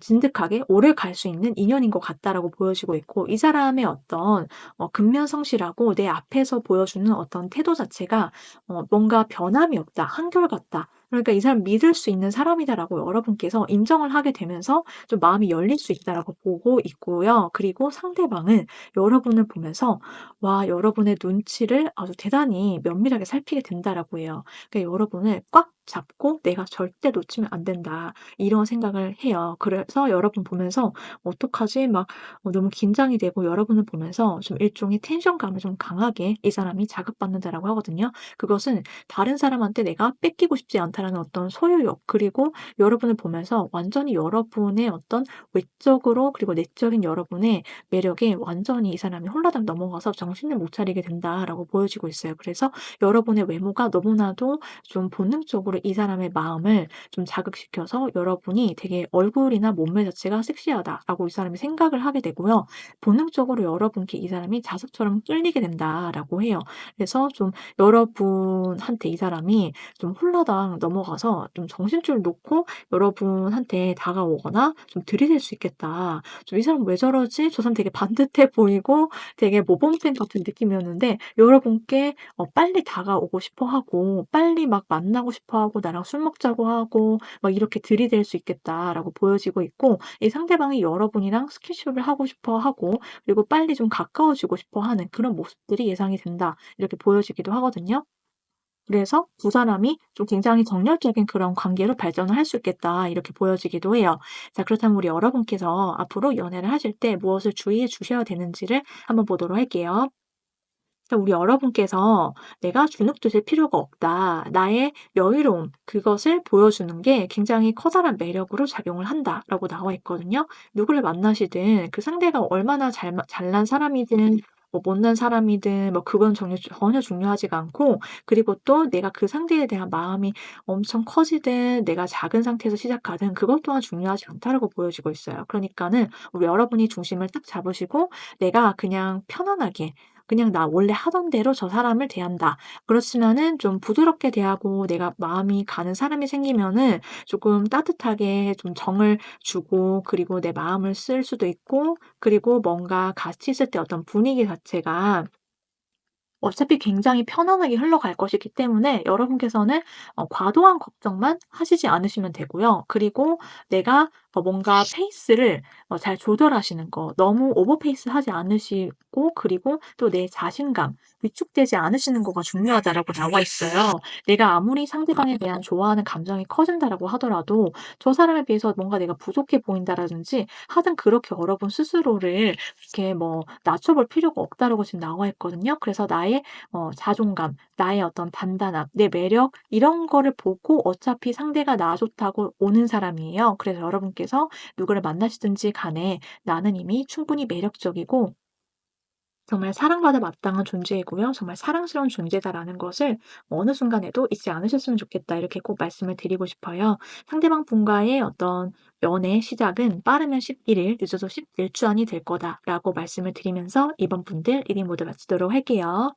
진득하게 오래 갈 수 있는 인연인 것 같다라고 보여지고 있고, 이 사람의 어떤 근면성실하고 내 앞에서 보여주는 어떤 태도 자체가 뭔가 변함이 없다. 한결같다. 그러니까 '이 사람 믿을 수 있는 사람이다.'라고 여러분께서 인정을 하게 되면서 좀 마음이 열릴 수 있다라고 보고 있고요. 그리고 상대방은 여러분을 보면서 여러분의 눈치를 아주 대단히 면밀하게 살피게 된다라고 해요. 그러니까 여러분을 꽉 잡고 '내가 절대 놓치면 안 된다.' 이런 생각을 해요. 그래서 여러분 보면서 '어떡하지?' 막 너무 긴장이 되고, 여러분을 보면서 좀 일종의 텐션감을 좀 강하게 이 사람이 자극받는다라고 하거든요. 그것은 다른 사람한테 '내가 뺏기고 싶지 않다.'라는 어떤 소유욕, 그리고 여러분을 보면서 완전히 여러분의 어떤 외적으로 그리고 내적인 여러분의 매력에 완전히 이 사람이 홀라당 넘어가서 정신을 못 차리게 된다라고 보여지고 있어요. 그래서 여러분의 외모가 너무나도 좀 본능적으로 이 사람의 마음을 좀 자극시켜서 여러분이 되게 '얼굴이나 몸매 자체가 섹시하다.'라고 이 사람이 생각을 하게 되고요. 본능적으로 여러분께 이 사람이 자석처럼 끌리게 된다라고 해요. 그래서 좀 여러분한테 이 사람이 좀 홀라당 넘어가서 좀 정신줄 놓고 여러분한테 다가오거나 좀 들이댈 수 있겠다. 좀 '이 사람 왜 저러지?' 저 사람 되게 반듯해 보이고 되게 모범생 같은 느낌이었는데, 여러분께 빨리 다가오고 싶어 하고 빨리 막 만나고 싶어 하고 나랑 술 먹자고 하고 막 이렇게 들이댈 수 있겠다라고 보여지고 있고, 이 상대방이 여러분이랑 스킨십을 하고 싶어 하고 그리고 빨리 좀 가까워지고 싶어 하는 그런 모습들이 예상이 된다. 이렇게 보여지기도 하거든요. 그래서 두 사람이 좀 굉장히 정열적인 그런 관계로 발전을 할 수 있겠다, 이렇게 보여지기도 해요. 자, 그렇다면 우리 여러분께서 앞으로 연애를 하실 때 무엇을 주의해 주셔야 되는지를 한번 보도록 할게요. 자, 우리 여러분께서 '내가 주눅드실 필요가 없다. 나의 여유로움, 그것을 보여주는 게 굉장히 커다란 매력으로 작용을 한다.'라고 나와 있거든요. 누구를 만나시든 그 상대가 얼마나 잘난 사람이든 못난 사람이든 그건 전혀 중요하지가 않고, 그리고 또 내가 그 상대에 대한 마음이 엄청 커지든 내가 작은 상태에서 시작하든 그것 또한 중요하지 않다라고 보여지고 있어요. 그러니까는 우리 여러분이 중심을 딱 잡으시고 '내가 그냥 편안하게 그냥 나 원래 하던 대로 저 사람을 대한다.' 그렇지만은 좀 부드럽게 대하고 내가 마음이 가는 사람이 생기면은 조금 따뜻하게 좀 정을 주고, 그리고 내 마음을 쓸 수도 있고, 그리고 뭔가 같이 있을 때 어떤 분위기 자체가 어차피 굉장히 편안하게 흘러갈 것이기 때문에 여러분께서는 과도한 걱정만 하시지 않으시면 되고요. 그리고 내가 뭔가 페이스를 잘 조절하시는 거, 너무 오버 페이스하지 않으시고, 그리고 또 내 자신감 위축되지 않으시는 거가 중요하다라고 나와 있어요. 내가 아무리 상대방에 대한 좋아하는 감정이 커진다라고 하더라도 저 사람에 비해서 뭔가 내가 부족해 보인다라든지 하든, 그렇게 여러분 스스로를 이렇게 낮춰볼 필요가 없다라고 지금 나와 있거든요. 그래서 나의 자존감, 나의 어떤 단단함, 내 매력, 이런 거를 보고 어차피 상대가 나 좋다고 오는 사람이에요. 그래서 여러분께서 누구를 만나시든지 간에 나는 이미 충분히 매력적이고 정말 사랑받아 마땅한 존재이고요. 정말 사랑스러운 존재다라는 것을 어느 순간에도 잊지 않으셨으면 좋겠다. 이렇게 꼭 말씀을 드리고 싶어요. 상대방 분과의 어떤 연애 시작은 빠르면 11일, 늦어도 11주 안이 될 거다라고 말씀을 드리면서 이번 분들 리딩 모두 마치도록 할게요.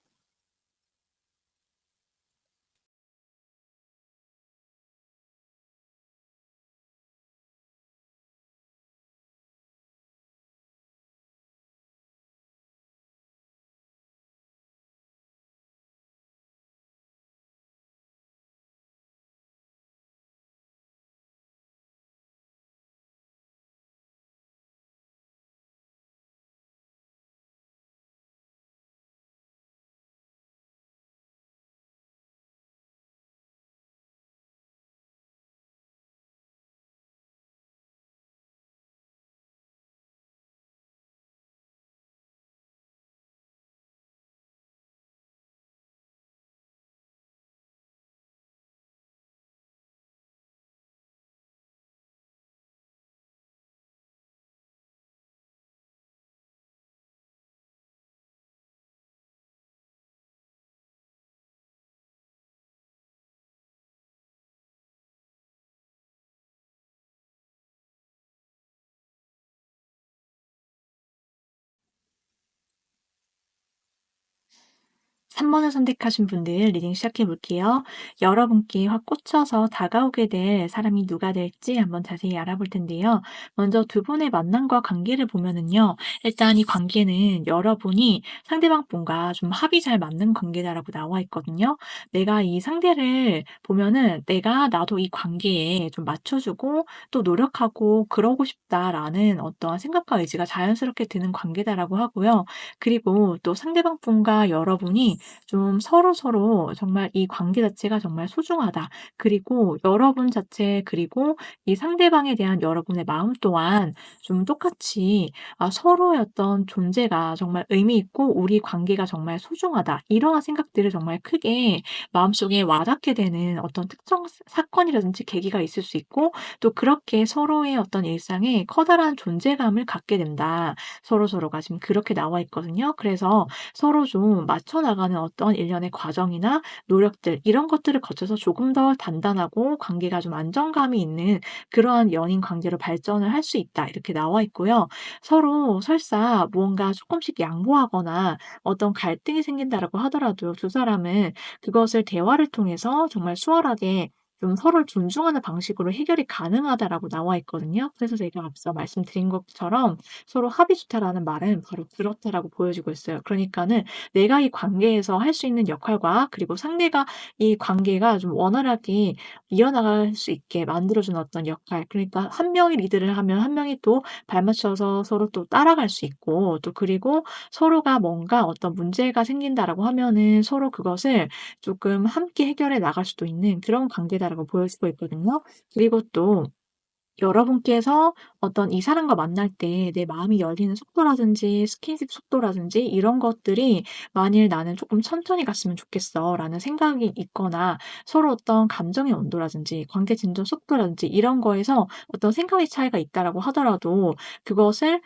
3 번을 선택하신 분들 리딩 시작해 볼게요. 여러분께 확 꽂혀서 다가오게 될 사람이 누가 될지 한번 자세히 알아볼 텐데요. 먼저 두 분의 만남과 관계를 보면은요. 일단 이 관계는 여러분이 상대방 분과 좀 합이 잘 맞는 관계다라고 나와 있거든요. 내가 이 상대를 보면은 '내가 나도 이 관계에 좀 맞춰 주고 또 노력하고 그러고 싶다.'라는 어떠한 생각과 의지가 자연스럽게 드는 관계다라고 하고요. 그리고 또 상대방 분과 여러분이 좀 서로서로 정말 이 관계 자체가 정말 소중하다. 그리고 여러분 자체 그리고 이 상대방에 대한 여러분의 마음 또한 좀 똑같이 서로의 어떤 존재가 정말 의미 있고 우리 관계가 정말 소중하다. 이러한 생각들을 정말 크게 마음속에 와닿게 되는 어떤 특정 사건이라든지 계기가 있을 수 있고 또 그렇게 서로의 어떤 일상에 커다란 존재감을 갖게 된다. 서로서로가 지금 그렇게 나와 있거든요. 그래서 서로 좀 맞춰 나가는 어떤 일련의 과정이나 노력들 이런 것들을 거쳐서 조금 더 단단하고 관계가 좀 안정감이 있는 그러한 연인 관계로 발전을 할 수 있다. 이렇게 나와 있고요. 서로 설사 무언가 조금씩 양보하거나 어떤 갈등이 생긴다라고 하더라도 두 사람은 그것을 대화를 통해서 정말 수월하게 좀 서로를 존중하는 방식으로 해결이 가능하다라고 나와 있거든요. 그래서 제가 앞서 말씀드린 것처럼 서로 합이 좋다라는 말은 바로 그렇다라고 보여지고 있어요. 그러니까는 내가 이 관계에서 할 수 있는 역할과 그리고 상대가 이 관계가 좀 원활하게 이어나갈 수 있게 만들어주는 어떤 역할. 그러니까 한 명이 리드를 하면 한 명이 또 발맞춰서 서로 또 따라갈 수 있고 또 그리고 서로가 뭔가 어떤 문제가 생긴다라고 하면은 서로 그것을 조금 함께 해결해 나갈 수도 있는 그런 관계다라고 보여지고 있거든요. 그리고 또 여러분께서 어떤 이 사람과 만날 때 내 마음이 열리는 속도라든지 스킨십 속도라든지 이런 것들이 '만일 나는 조금 천천히 갔으면 좋겠어.'라는 생각이 있거나 서로 어떤 감정의 온도라든지 관계 진전 속도라든지 이런 거에서 어떤 생각의 차이가 있다라고 하더라도 그것을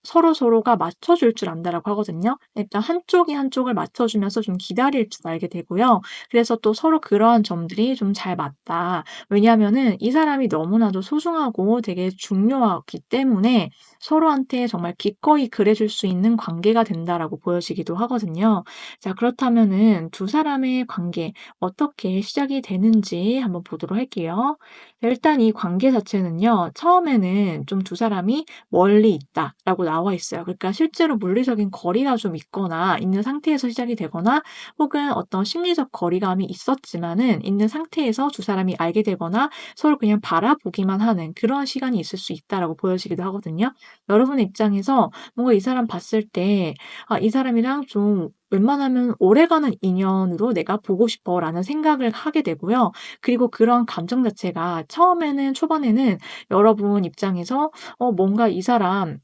서로서로가 맞춰줄 줄 안다라고 하거든요. 일단 한쪽이 한쪽을 맞춰주면서 좀 기다릴 줄 알게 되고요. 그래서 또 서로 그러한 점들이 좀 잘 맞다. 왜냐하면은 이 사람이 너무나도 소중하고 되게 중요하기 때문에 서로한테 정말 기꺼이 그래 줄 수 있는 관계가 된다라고 보여지기도 하거든요. 자 그렇다면은 두 사람의 관계 어떻게 시작이 되는지 한번 보도록 할게요. 일단 이 관계 자체는요. 처음에는 좀 두 사람이 "멀리 있다."라고 나와 있어요. 그러니까 실제로 물리적인 거리가 좀 있거나 있는 상태에서 시작이 되거나 혹은 어떤 심리적 거리감이 있었지만은 있는 상태에서 두 사람이 알게 되거나 서로 그냥 바라보기만 하는 그런 시간이 있을 수 있다라고 보여지기도 하거든요. 여러분의 입장에서 뭔가 이 사람 봤을 때 '아 이 사람이랑 좀 웬만하면 오래가는 인연으로 내가 보고 싶어.'라는 생각을 하게 되고요. 그리고 그런 감정 자체가 처음에는 초반에는 여러분 입장에서 뭔가 이 사람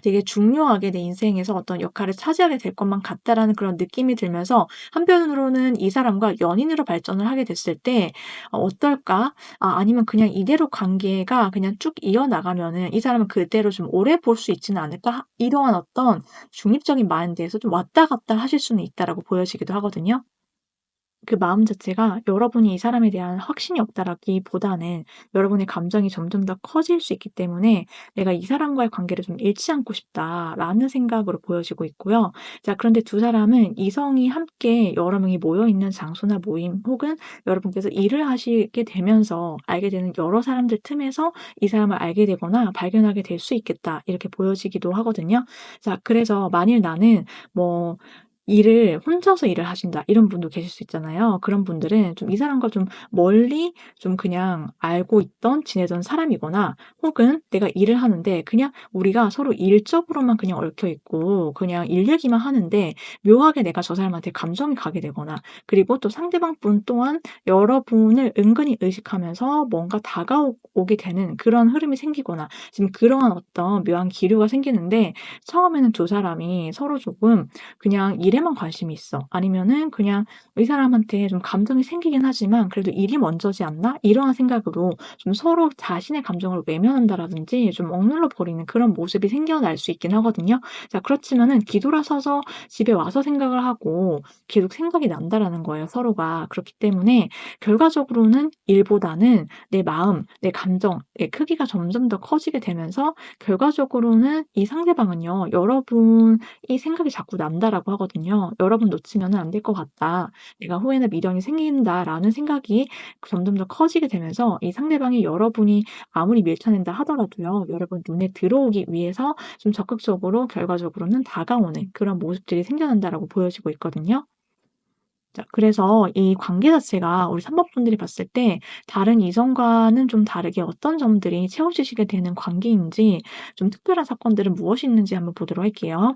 되게 중요하게 내 인생에서 어떤 역할을 차지하게 될 것만 같다라는 그런 느낌이 들면서 한편으로는 이 사람과 연인으로 발전을 하게 됐을 때 '어떨까? 아니면 그냥 이대로 관계가 그냥 쭉 이어나가면은 이 사람은 그대로 좀 오래 볼 수 있지는 않을까?' 이러한 어떤 중립적인 마인드에서 좀 왔다 갔다 하실 수는 있다라고 보여지기도 하거든요. 그 마음 자체가 여러분이 이 사람에 대한 확신이 없다라기보다는 여러분의 감정이 점점 더 커질 수 있기 때문에 '내가 이 사람과의 관계를 좀 잃지 않고 싶다.'라는 생각으로 보여지고 있고요. 자 그런데 두 사람은 이성이 함께 여러 명이 모여 있는 장소나 모임 혹은 여러분께서 일을 하시게 되면서 알게 되는 여러 사람들 틈에서 이 사람을 알게 되거나 발견하게 될 수 있겠다 이렇게 보여지기도 하거든요. 자 그래서 만일 나는 뭐 일을 혼자서 일을 하신다 이런 분도 계실 수 있잖아요. 그런 분들은 좀 이 사람과 좀 멀리 좀 그냥 알고 있던 지내던 사람이거나 혹은 내가 일을 하는데 그냥 우리가 서로 일적으로만 그냥 얽혀 있고 그냥 일 얘기만 하는데 묘하게 내가 저 사람한테 감정이 가게 되거나 그리고 또 상대방 분 또한 여러분을 은근히 의식하면서 뭔가 다가오게 되는 그런 흐름이 생기거나 지금 그러한 어떤 묘한 기류가 생기는데 처음에는 두 사람이 서로 조금 그냥 일에만 관심이 있어. 아니면은 그냥 이 사람한테 좀 감정이 생기긴 하지만 '그래도 일이 먼저지 않나?' 이러한 생각으로 좀 서로 자신의 감정을 외면한다라든지 좀 억눌러 버리는 그런 모습이 생겨날 수 있긴 하거든요. 자 그렇지만은 뒤돌아서서 집에 와서 생각을 하고 계속 생각이 난다라는 거예요, 서로가. 그렇기 때문에 결과적으로는 일보다는 내 마음, 내 감정의 크기가 점점 더 커지게 되면서 결과적으로는 이 상대방은요, 여러분이 생각이 자꾸 난다라고 하거든요. 있거든요. '여러 번 놓치면은 안 될 것 같다. 내가 후회나 미련이 생긴다.'라는 생각이 점점 더 커지게 되면서 이 상대방이 여러분이 아무리 밀쳐낸다 하더라도요. 여러분 눈에 들어오기 위해서 좀 적극적으로 결과적으로는 다가오는 그런 모습들이 생겨난다라고 보여지고 있거든요. 자, 그래서 이 관계 자체가 우리 3 번분들이 봤을 때 다른 이성과는 좀 다르게 어떤 점들이 채워지시게 되는 관계인지, 좀 특별한 사건들은 무엇이 있는지 한번 보도록 할게요.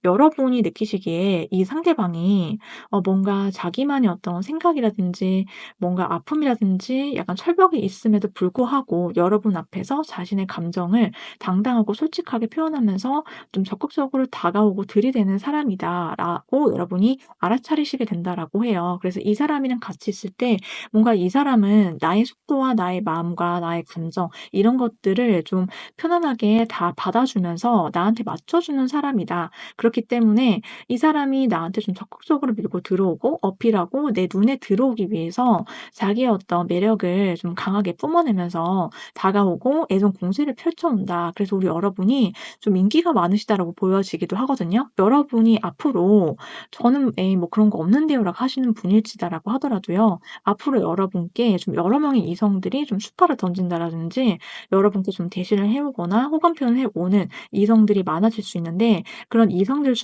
여러분이 느끼시기에 이 상대방이 뭔가 자기만의 어떤 생각이라든지 뭔가 아픔이라든지 약간 철벽이 있음에도 불구하고 여러분 앞에서 자신의 감정을 당당하고 솔직하게 표현하면서 좀 적극적으로 다가오고 들이대는 사람이다라고 여러분이 알아차리시게 된다라고 해요. 그래서 이 사람이랑 같이 있을 때 뭔가 이 사람은 나의 속도와 나의 마음과 나의 감정 이런 것들을 좀 편안하게 다 받아주면서 나한테 맞춰주는 사람이다. 그렇기 때문에 이 사람이 나한테 좀 적극적으로 밀고 들어오고 어필하고 내 눈에 들어오기 위해서 자기의 어떤 매력을 좀 강하게 뿜어내면서 다가오고 애정 공세를 펼쳐온다. 그래서 우리 여러분이 좀 인기가 많으시다라고 보여지기도 하거든요. 여러분이 앞으로 "저는 에이 뭐 그런 거 없는데요."라고 하시는 분일지다라고 하더라도요. 앞으로 여러분께 좀 여러 명의 이성들이 좀 수다를 던진다라든지 여러분께 좀 대시를 해 오거나 호감 표현을 해 오는 이성들이 많아질 수 있는데, 그런 이성들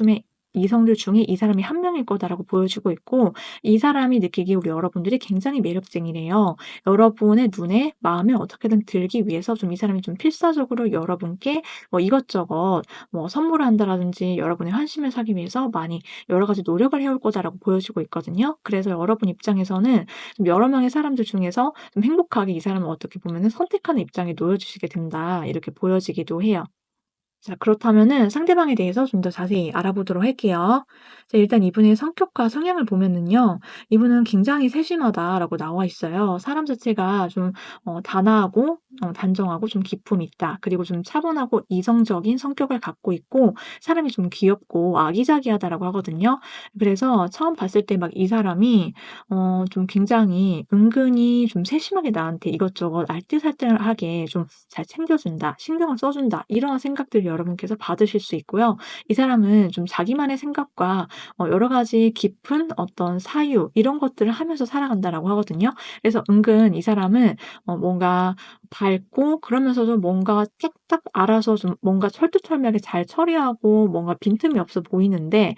중에 이 사람이 한 명일 거다라고 보여지고 있고, 이 사람이 느끼기에 우리 여러분들이 굉장히 매력쟁이래요. 여러분의 눈에 마음에 어떻게든 들기 위해서 좀 이 사람이 좀 필사적으로 여러분께 뭐 이것저것 뭐 선물을 한다라든지 여러분의 환심을 사기 위해서 많이 여러 가지 노력을 해올 거다라고 보여지고 있거든요. 그래서 여러분 입장에서는 좀 여러 명의 사람들 중에서 좀 행복하게 이 사람을 어떻게 보면은 선택하는 입장에 놓여주시게 된다, 이렇게 보여지기도 해요. 자, 그렇다면은 상대방에 대해서 좀 더 자세히 알아보도록 할게요. 자, 일단 이분의 성격과 성향을 보면은요. 이분은 굉장히 세심하다라고 나와 있어요. 사람 자체가 좀 단아하고 단정하고 좀 기품이 있다. 그리고 좀 차분하고 이성적인 성격을 갖고 있고 사람이 좀 귀엽고 아기자기하다라고 하거든요. 그래서 처음 봤을 때 막 이 사람이 좀 굉장히 은근히 좀 세심하게 나한테 이것저것 알뜰살뜰하게 좀 잘 챙겨준다, 신경을 써준다, 이런 생각들을 여러분께서 받으실 수 있고요. 이 사람은 좀 자기만의 생각과 여러 가지 깊은 어떤 사유 이런 것들을 하면서 살아간다라고 하거든요. 그래서 은근 이 사람은 뭔가 밝고 그러면서도 뭔가 딱 알아서 좀 뭔가 철두철미하게 잘 처리하고 뭔가 빈틈이 없어 보이는데,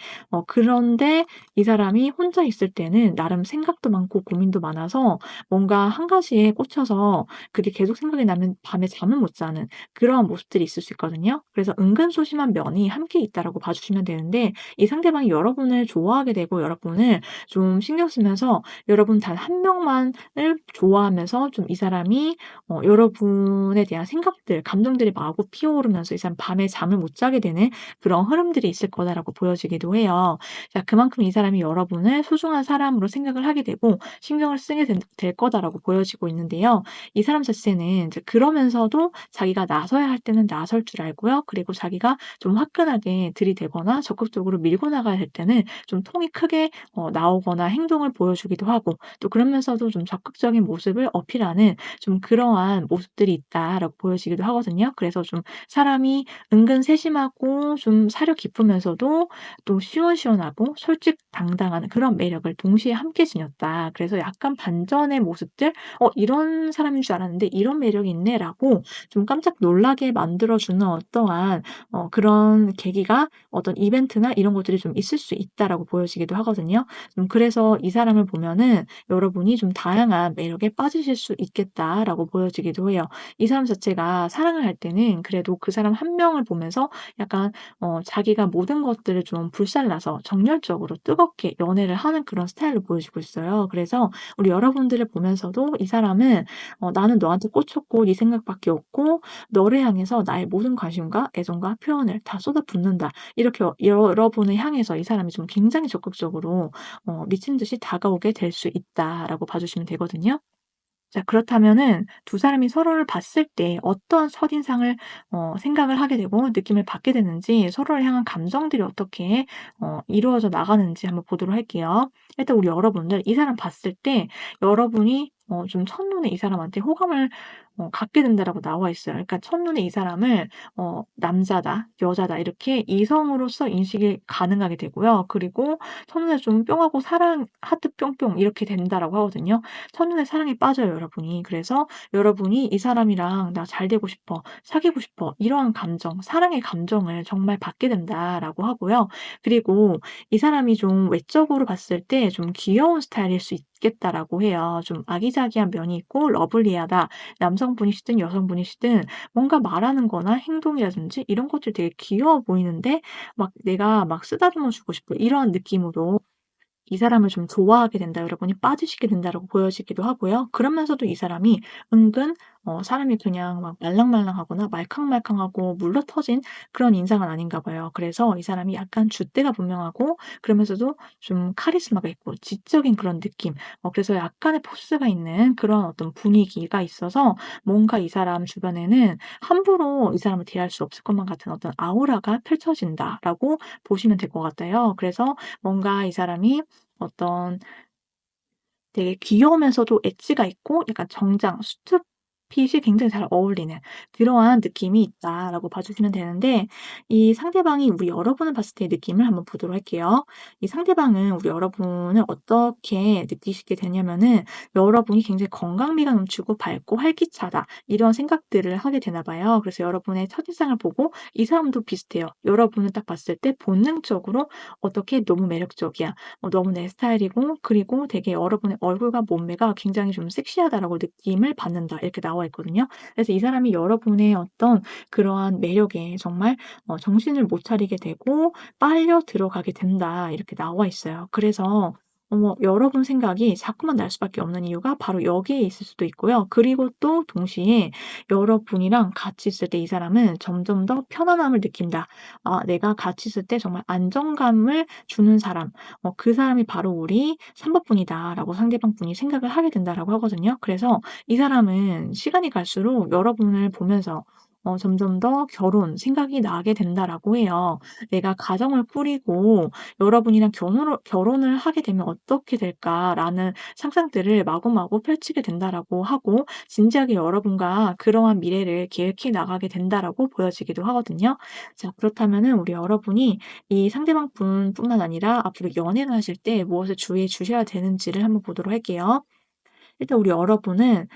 그런데 이 사람이 혼자 있을 때는 나름 생각도 많고 고민도 많아서 뭔가 한 가지에 꽂혀서 그게 계속 생각이 나면 밤에 잠을 못 자는 그러한 모습들이 있을 수 있거든요. 그래서 은근소심한 면이 함께 있다라고 봐주시면 되는데, 이 상대방이 여러분을 좋아하게 되고 여러분을 좀 신경 쓰면서 여러분 단 한 명만을 좋아하면서 좀 이 사람이 여러분에 대한 생각들, 감정들이 마구 피어오르면서 이 사람 밤에 잠을 못 자게 되는 그런 흐름들이 있을 거다라고 보여지기도 해요. 자, 그만큼 이 사람이 여러분을 소중한 사람으로 생각을 하게 되고 신경을 쓰게 될 거다라고 보여지고 있는데요. 이 사람 자체는 이제 그러면서도 자기가 나서야 할 때는 나설 줄 알고요. 그리고 자기가 좀 화끈하게 들이대거나 적극적으로 밀고 나가야 할 때는 좀 통이 크게 나오거나 행동을 보여주기도 하고, 또 그러면서도 좀 적극적인 모습을 어필하는 좀 그러한 모습들이 있다라고 보여지기도 하거든요. 그래서 좀 사람이 은근 세심하고 좀 사려 깊으면서도 또 시원시원하고 솔직당당한 그런 매력을 동시에 함께 지녔다. 그래서 약간 반전의 모습들, '이런 사람인 줄 알았는데 이런 매력이 있네.'라고 좀 깜짝 놀라게 만들어 주는 어떠한 그런 계기가, 어떤 이벤트나 이런 것들이 좀 있을 수 있다라고 보여지기도 하거든요. 그래서 이 사람을 보면은 여러분이 좀 '다양한 매력에 빠지실 수 있겠다.'라고 보여지기도 해요. 이 사람 자체가 사랑을 할 때는 그래도 그 사람 한 명을 보면서 약간 자기가 모든 것들을 좀 불살라서 정열적으로 뜨겁게 연애를 하는 그런 스타일로 보여지고 있어요. 그래서 우리 여러분들을 보면서도 이 사람은 '나는 너한테 꽂혔고 네 생각밖에 없고 너를 향해서 나의 모든 관심과 애정과 표현을 다 쏟아붓는다.' 이렇게 여러분을 향해서 이 사람이 좀 굉장히 적극적으로 미친 듯이 다가오게 될 수 있다라고 봐 주시면 되거든요. 자, 그렇다면은 두 사람이 서로를 봤을 때 어떠한 첫인상을 생각을 하게 되고 느낌을 받게 되는지, 서로를 향한 감정들이 어떻게 이루어져 나가는지 한번 보도록 할게요. 일단 우리 여러분들 이 사람 봤을 때 여러분이 좀 첫눈에 이 사람한테 호감을 갖게 된다라고 나와 있어요. 그러니까 첫눈에 이 사람을 '남자다. 여자다.' 이렇게 이성으로서 인식이 가능하게 되고요. 그리고 첫눈에 좀 뿅하고 사랑 하트 뿅뿅 이렇게 된다라고 하거든요. 첫눈에 사랑에 빠져요, 여러분이. 그래서 여러분이 '이 사람이랑 나 잘 되고 싶어. 사귀고 싶어.' 이러한 감정, 사랑의 감정을 정말 받게 된다라고 하고요. 그리고 이 사람이 좀 외적으로 봤을 때 좀 귀여운 스타일일 수 있겠다라고 해요. 좀 아기자기한 면이 있고 러블리하다. 남성분이시든 여성분이시든 뭔가 말하는 거나 행동이라든지 이런 것들이 되게 귀여워 보이는데 막 '내가 막 쓰다듬어 주고 싶어.' 이런 느낌으로 이 사람을 좀 좋아하게 된다, 여러분이 빠지시게 된다라고 보여지기도 하고요. 그러면서도 이 사람이 은근 사람이 그냥 막 말랑말랑하거나 말캉말캉하고 물러터진 그런 인상은 아닌가 봐요. 그래서 이 사람이 약간 줏대가 분명하고 그러면서도 좀 카리스마가 있고 지적인 그런 느낌, 그래서 약간의 포스가 있는 그런 어떤 분위기가 있어서 뭔가 이 사람 주변에는 함부로 이 사람을 대할 수 없을 것만 같은 어떤 아우라가 펼쳐진다라고 보시면 될 것 같아요. 그래서 뭔가 이 사람이 어떤 되게 귀여우면서도 엣지가 있고 약간 정장, 수트핏이 굉장히 잘 어울리는 그러한 느낌이 있다라고 봐 주시면 되는데, 이 상대방이 우리 여러분을 봤을 때의 느낌을 한번 보도록 할게요. 이 상대방은 우리 여러분을 어떻게 느끼시게 되냐면은 여러분이 굉장히 건강미가 넘치고 밝고 활기차다 이런 생각들을 하게 되나 봐요. 그래서 여러분의 첫인상을 보고 이 사람도 비슷해요. 여러분을 딱 봤을 때 본능적으로 '어떻게 너무 매력적이야. 너무 내 스타일이고 그리고 되게 여러분의 얼굴과 몸매가 굉장히 좀 섹시하다라고 느낌을 받는다.' 이렇게 나와 있거든요. 그래서 이 사람이 여러분의 어떤 그러한 매력에 정말 정신을 못 차리게 되고 빨려 들어가게 된다 이렇게 나와 있어요. 그래서 여러분 생각이 자꾸만 날 수밖에 없는 이유가 바로 여기에 있을 수도 있고요. 그리고 또 동시에 여러분이랑 같이 있을 때 이 사람은 점점 더 편안함을 느낀다. '아 내가 같이 있을 때 정말 안정감을 주는 사람, 그 사람이 바로 우리 3 번분이다.'라고 상대방 분이 생각을 하게 된다라고 하거든요. 그래서 이 사람은 시간이 갈수록 여러분을 보면서 점점 더 결혼 생각이 나게 된다라고 해요. '내가 가정을 꾸리고 여러분이랑 결혼을 하게 되면 어떻게 될까?'라는 상상들을 마구마구 펼치게 된다라고 하고 진지하게 여러분과 그러한 미래를 계획해 나가게 된다라고 보여지기도 하거든요. 자, 그렇다면은 우리 여러분이 이 상대방 분뿐만 아니라 앞으로 연애를 하실 때 무엇을 주의해 주셔야 되는지를 한번 보도록 할게요. 일단 우리 여러분은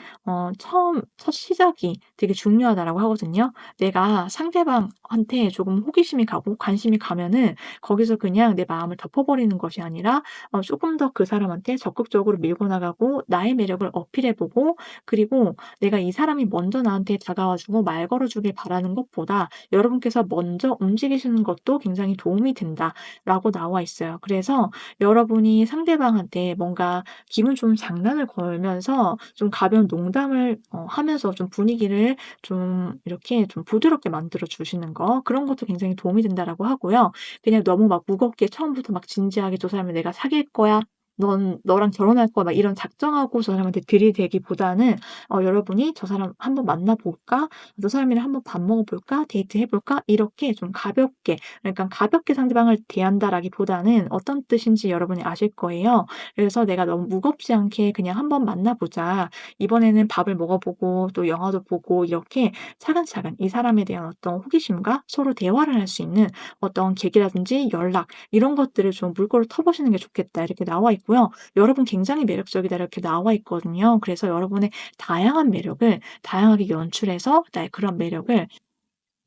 처음 첫 시작이 되게 중요하다라고 하거든요. 내가 상대방한테 조금 호기심이 가고 관심이 가면은 거기서 그냥 내 마음을 덮어버리는 것이 아니라 쪼끔 더 그 사람한테 적극적으로 밀고 나가고 나의 매력을 어필해 보고, 그리고 내가 이 사람이 먼저 나한테 다가와 주고 말 걸어 주길 바라는 것보다 여러분께서 먼저 움직이시는 것도 굉장히 도움이 된다라고 나와 있어요. 그래서 여러분이 상대방한테 뭔가 기분 좋은 장난을 걸면서 좀 가벼운 농담을 하면서 좀 분위기를 좀 이렇게 좀 부드럽게 만들어 주시는 거, 그런 것도 굉장히 도움이 된다라고 하고요. 그냥 너무 막 무겁게 처음부터 막 진지하게 '저 사람을 내가 사귈 거야. 넌 너랑 결혼할 거야.' 막 이런 작정하고 저 사람한테 들이대기보다는 여러분이 '저 사람 한번 만나 볼까? 저 사람이랑 한번 밥 먹어 볼까? 데이트해 볼까?' 이렇게 좀 가볍게, 그러니까 가볍게 상대방을 대한다라기보다는 어떤 뜻인지 여러분이 아실 거예요. 그래서 '내가 너무 무겁지 않게 그냥 한번 만나 보자. 이번에는 밥을 먹어 보고 또 영화도 보고.' 이렇게 차근차근 이 사람에 대한 어떤 호기심과 서로 대화를 할 수 있는 어떤 계기라든지 연락 이런 것들을 좀 물꼬를 터 보시는 게 좋겠다 이렇게 나와 있고요. "여러분 굉장히 매력적이다." 이렇게 나와 있거든요. 그래서 여러분의 다양한 매력을 다양하게 연출해서 나의 그런 매력을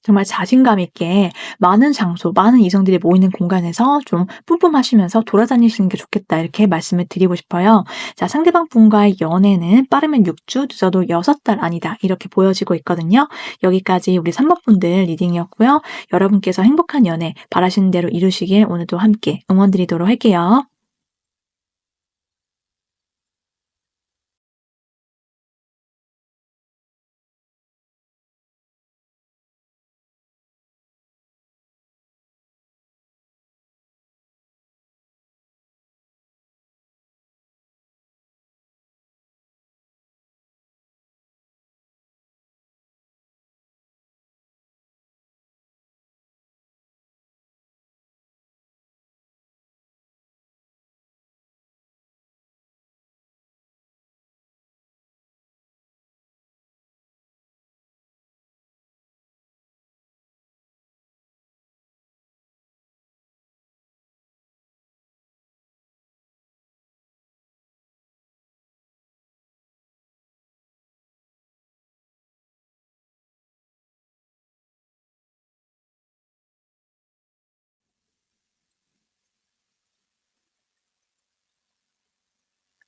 정말 자신감 있게 많은 장소, 많은 이성들이 모이는 공간에서 좀 뿜뿜하시면서 돌아다니시는 게 좋겠다 이렇게 말씀을 드리고 싶어요. 자, 상대방 분과의 연애는 빠르면 6 주, 늦어도 6달 아니다 이렇게 보여지고 있거든요. 여기까지 우리 3 번분들 리딩이었고요. 여러분께서 행복한 연애 바라시는 대로 이루시길 오늘도 함께 응원 드리도록 할게요.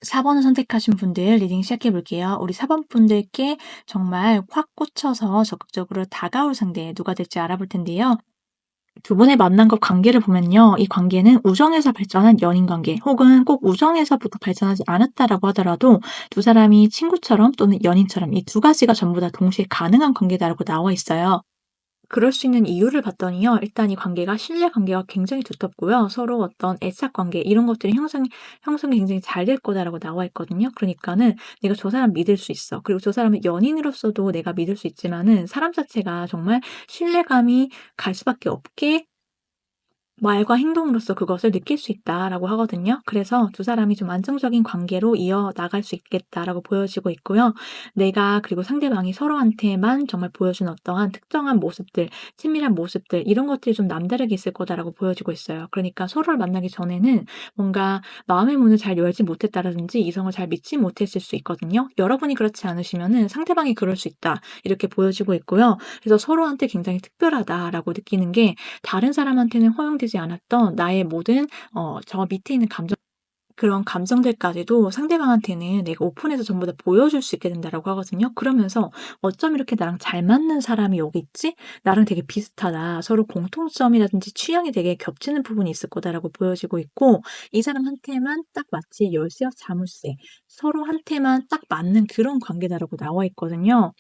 4 번을 선택하신 분들 리딩 시작해 볼게요. 우리 4번 분들께 정말 확 꽂혀서 적극적으로 다가올 상대 누가 될지 알아볼 텐데요. 두 분의 만남과 관계를 보면요. 이 관계는 우정에서 발전한 연인 관계 혹은 꼭 우정에서부터 발전하지 않았다라고 하더라도 두 사람이 친구처럼 또는 연인처럼 이 두 가지가 전부 다 동시에 가능한 관계다라고 나와 있어요. 그럴 수 있는 이유를 봤더니요. 일단 이 관계가 신뢰 관계가 굉장히 두텁고요. 서로 어떤 애착 관계 이런 것들이 형성이 굉장히 잘 될 거다라고 나와 있거든요. 그러니까는 내가 저 사람 믿을 수 있어. 그리고 저 사람을 연인으로서도 내가 믿을 수 있지만은 사람 자체가 정말 신뢰감이 갈 수밖에 없게 말과 행동으로써 그것을 느낄 수 있다라고 하거든요. 그래서 두 사람이 좀 안정적인 관계로 이어나갈 수 있겠다라고 보여지고 있고요. 내가 그리고 상대방이 서로한테만 정말 보여준 어떠한 특정한 모습들, 친밀한 모습들 이런 것들이 좀 남다르게 있을 거다라고 보여지고 있어요. 그러니까 서로를 만나기 전에는 뭔가 마음의 문을 잘 열지 못했다라든지 이성을 잘 믿지 못했을 수 있거든요. 여러분이 그렇지 않으시면은 상대방이 그럴 수 있다. 이렇게 보여지고 있고요. 그래서 서로한테 굉장히 특별하다라고 느끼는 게 다른 사람한테는 허용되지 않았던 나의 모든 저 밑에 있는 그런 감정들까지도 상대방한테는 내가 오픈해서 전부 다 보여줄 수 있게 된다라고 하거든요. 그러면서 '어쩜 이렇게 나랑 잘 맞는 사람이 여기 있지? 나랑 되게 비슷하다. 서로 공통점이라든지 취향이 되게 겹치는 부분이 있을 거다.'라고 보여지고 있고 이 사람한테만 딱 마치 열쇠와 자물쇠 서로한테만 딱 맞는 그런 관계다라고 나와 있거든요.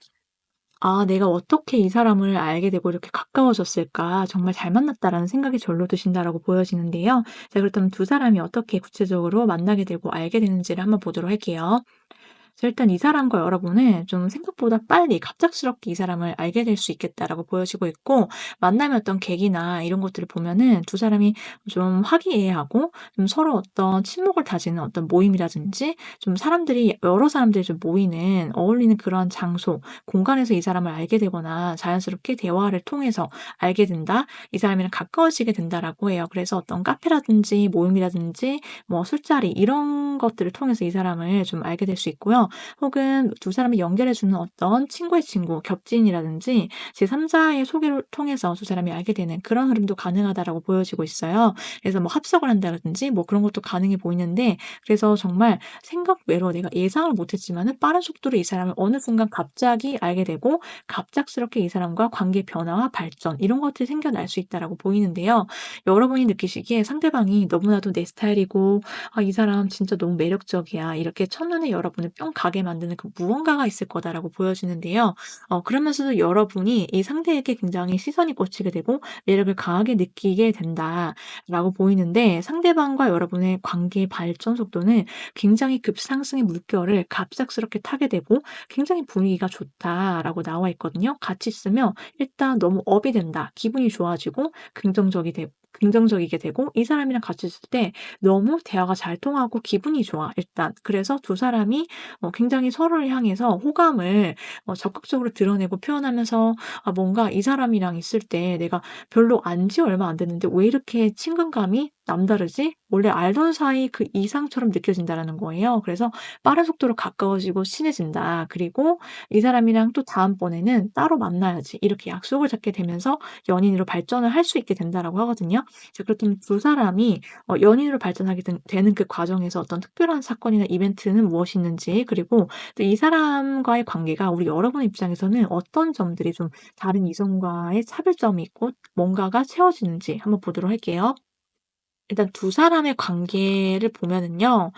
아, 내가 어떻게 이 사람을 알게 되고 이렇게 가까워졌을까? 정말 잘 만났다라는 생각이 절로 드신다라고 보여지는데요. 자, 그렇다면 두 사람이 어떻게 구체적으로 만나게 되고 알게 되는지를 한번 보도록 할게요. 그래서 일단 이 사람과 여러분은 좀 생각보다 빨리 갑작스럽게 이 사람을 알게 될 수 있겠다라고 보여지고 있고 만남의 어떤 계기나 이런 것들을 보면은 두 사람이 좀 화기애애하고 좀 서로 어떤 친목을 다지는 어떤 모임이라든지 좀 사람들이 여러 사람들이 좀 모이는 어울리는 그런 장소, 공간에서 이 사람을 알게 되거나 자연스럽게 대화를 통해서 알게 된다. 이 사람이랑 가까워지게 된다라고 해요. 그래서 어떤 카페라든지 모임이라든지 뭐 술자리 이런 것들을 통해서 이 사람을 좀 알게 될 수 있고요. 혹은 두 사람을 연결해 주는 어떤 친구의 친구, 겹친이라든지 제3 자의 소개를 통해서 두 사람이 알게 되는 그런 흐름도 가능하다라고 보여지고 있어요. 그래서 뭐 합석을 한다든지 뭐 그런 것도 가능해 보이는데 그래서 정말 생각 외로 내가 예상을 못 했지만은 빠른 속도로 이 사람을 어느 순간 갑자기 알게 되고 갑작스럽게 이 사람과 관계 변화와 발전 이런 것들이 생겨날 수 있다라고 보이는데요. 여러분이 느끼시기에 상대방이 너무나도 내 스타일이고 '아 이 사람 진짜 너무 매력적이야.' 이렇게 첫눈에 여러분을 뿅 가게 만드는 그 무언가가 있을 거다라고 보여지는데요. 그러면서도 여러분이 이 상대에게 굉장히 시선이 꽂히게 되고 매력을 강하게 느끼게 된다라고 보이는데 상대방과 여러분의 관계의 발전 속도는 굉장히 급상승의 물결을 갑작스럽게 타게 되고 굉장히 분위기가 좋다라고 나와 있거든요. 같이 있으면 일단 너무 업이 된다. 기분이 좋아지고 긍정적이게 되고 이 사람이랑 같이 있을 때 너무 대화가 잘 통하고 기분이 좋아 일단. 그래서 두 사람이 굉장히 서로를 향해서 호감을 적극적으로 드러내고 표현하면서 아 뭔가 이 사람이랑 있을 때 내가 별로 안 지 얼마 안 됐는데 왜 이렇게 친근감이 남다르지? 원래 알던 사이 그 이상처럼 느껴진다라는 거예요. 그래서 빠른 속도로 가까워지고 친해진다. 그리고 이 사람이랑 또 다음번에는 따로 만나야지. 이렇게 약속을 잡게 되면서 연인으로 발전을 할 수 있게 된다라고 하거든요. 자, 그렇다면 두 사람이 연인으로 발전하게 되는 그 과정에서 어떤 특별한 사건이나 이벤트는 무엇이 있는지 그리고 또 이 사람과의 관계가 우리 여러분의 입장에서는 어떤 점들이 좀 다른 이성과의 차별점이 있고 뭔가가 채워지는지 한번 보도록 할게요. 일단 두 사람의 관계를 보면은요.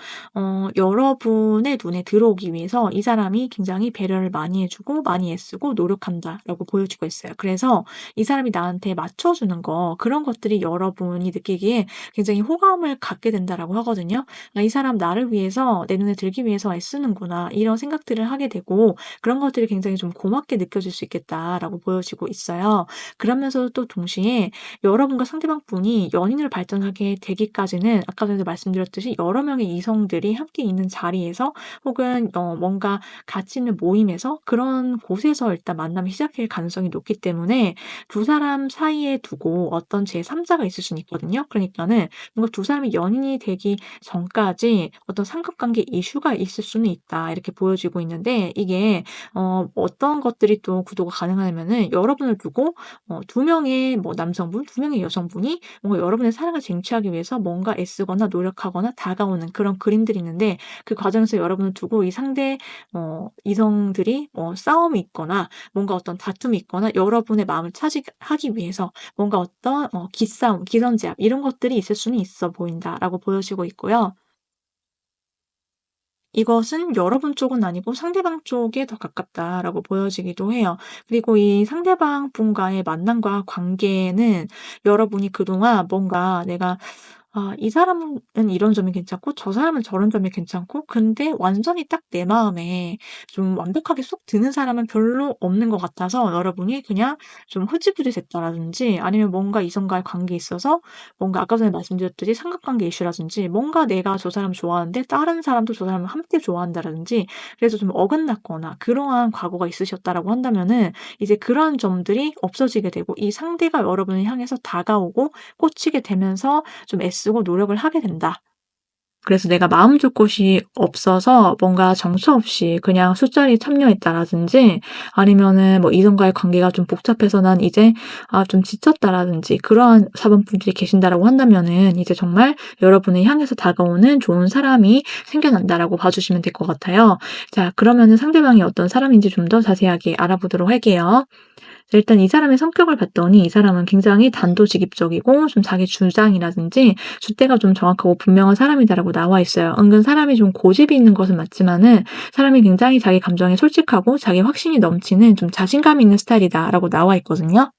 여러분의 눈에 들어오기 위해서 이 사람이 굉장히 배려를 많이 해 주고 많이 애쓰고 노력한다라고 보여지고 있어요. 그래서 이 사람이 나한테 맞춰 주는 거 그런 것들이 여러분이 느끼기에 굉장히 호감을 갖게 된다라고 하거든요. '아 이 사람 나를 위해서 내 눈에 들기 위해서 애쓰는구나.' 이런 생각들을 하게 되고 그런 것들이 굉장히 좀 고맙게 느껴질 수 있겠다라고 보여지고 있어요. 그러면서도 또 동시에 여러분과 상대방 분이 연인으로 발전하게 되기까지는 아까 전에도 말씀드렸듯이 여러 명의 이성들이 함께 있는 자리에서 혹은 뭔가 같이 있는 모임에서 그런 곳에서 일단 만남이 시작될 가능성이 높기 때문에 두 사람 사이에 두고 어떤 제3 자가 있을 수는 있거든요. 그러니까는 뭔가 두 사람이 연인이 되기 전까지 어떤 삼각관계 이슈가 있을 수는 있다. 이렇게 보여지고 있는데 이게 어떤 것들이 또 구도가 가능하냐면은 여러분을 두고 두 명의 뭐 남성분, 두 명의 여성분이 뭔가 여러분의 사랑을 쟁취하기 하기 위해서 뭔가 애쓰거나 노력하거나 다가오는 그런 그림들이 있는데 그 과정에서 여러분을 두고 이 상대 이성들이 싸움이 있거나 뭔가 어떤 다툼이 있거나 여러분의 마음을 차지하기 위해서 뭔가 어떤 기싸움, 기선제압 이런 것들이 있을 수는 있어 보인다라고 보여지고 있고요. 이것은 여러분 쪽은 아니고 상대방 쪽에 더 가깝다라고 보여지기도 해요. 그리고 이 상대방 분과의 만남과 관계는 여러분이 그동안 뭔가 내가 이 사람은 이런 점이 괜찮고 저 사람은 저런 점이 괜찮고 근데 완전히 딱 내 마음에 좀 완벽하게 쏙 드는 사람은 별로 없는 것 같아서 여러분이 그냥 좀 흐지부지 됐다라든지 아니면 뭔가 이성과의 관계에 있어서 뭔가 아까 전에 말씀드렸듯이 삼각관계 이슈라든지 뭔가 내가 저 사람 좋아하는데 다른 사람도 저 사람을 함께 좋아한다라든지 그래서 좀 어긋났거나 그러한 과거가 있으셨다라고 한다면은 이제 그런 점들이 없어지게 되고 이 상대가 여러분을 향해서 다가오고 꽂히게 되면서 좀 애쓰고 노력을 하게 된다. 그래서 내가 마음 줄 곳이 없어서 뭔가 정처 없이 그냥 술자리에 참여했다라든지 아니면은 뭐 이성과의 관계가 좀 복잡해서 난 이제 좀 지쳤다라든지 그러한 사범분들이 계신다라고 한다면은 이제 정말 여러분을 향해서 다가오는 좋은 사람이 생겨난다라고 봐주시면 될 것 같아요. 자, 그러면은 상대방이 어떤 사람인지 좀 더 자세하게 알아보도록 할게요. 일단 이 사람의 성격을 봤더니 이 사람은 굉장히 단도직입적이고 좀 자기 주장이라든지 줏대가 좀 정확하고 분명한 사람이다라고 나와 있어요. 은근 사람이 좀 고집이 있는 것은 맞지만은 사람이 굉장히 자기 감정에 솔직하고 자기 확신이 넘치는 좀 자신감이 있는 스타일이다라고 나와 있거든요.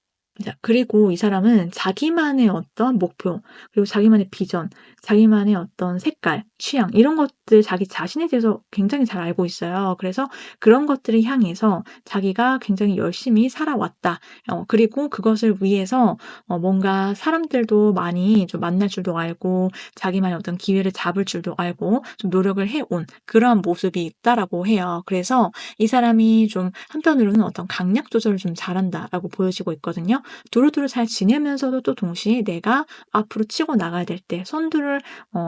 자, 그리고 이 사람은 자기만의 어떤 목표, 그리고 자기만의 비전, 자기만의 어떤 색깔, 취향 이런 것들 자기 자신에 대해서 굉장히 잘 알고 있어요. 그래서 그런 것들을 향해서 자기가 굉장히 열심히 살아왔다. 그리고 그것을 위해서 뭔가 사람들도 많이 좀 만날 줄도 알고 자기만의 어떤 기회를 잡을 줄도 알고 좀 노력을 해온 그러한 모습이 있다라고 해요. 그래서 이 사람이 좀 한편으로는 어떤 강약 조절을 좀 잘한다라고 보여지고 있거든요. 두루두루 잘 지내면서도 또 동시에 내가 앞으로 치고 나가야 될 때, 선두를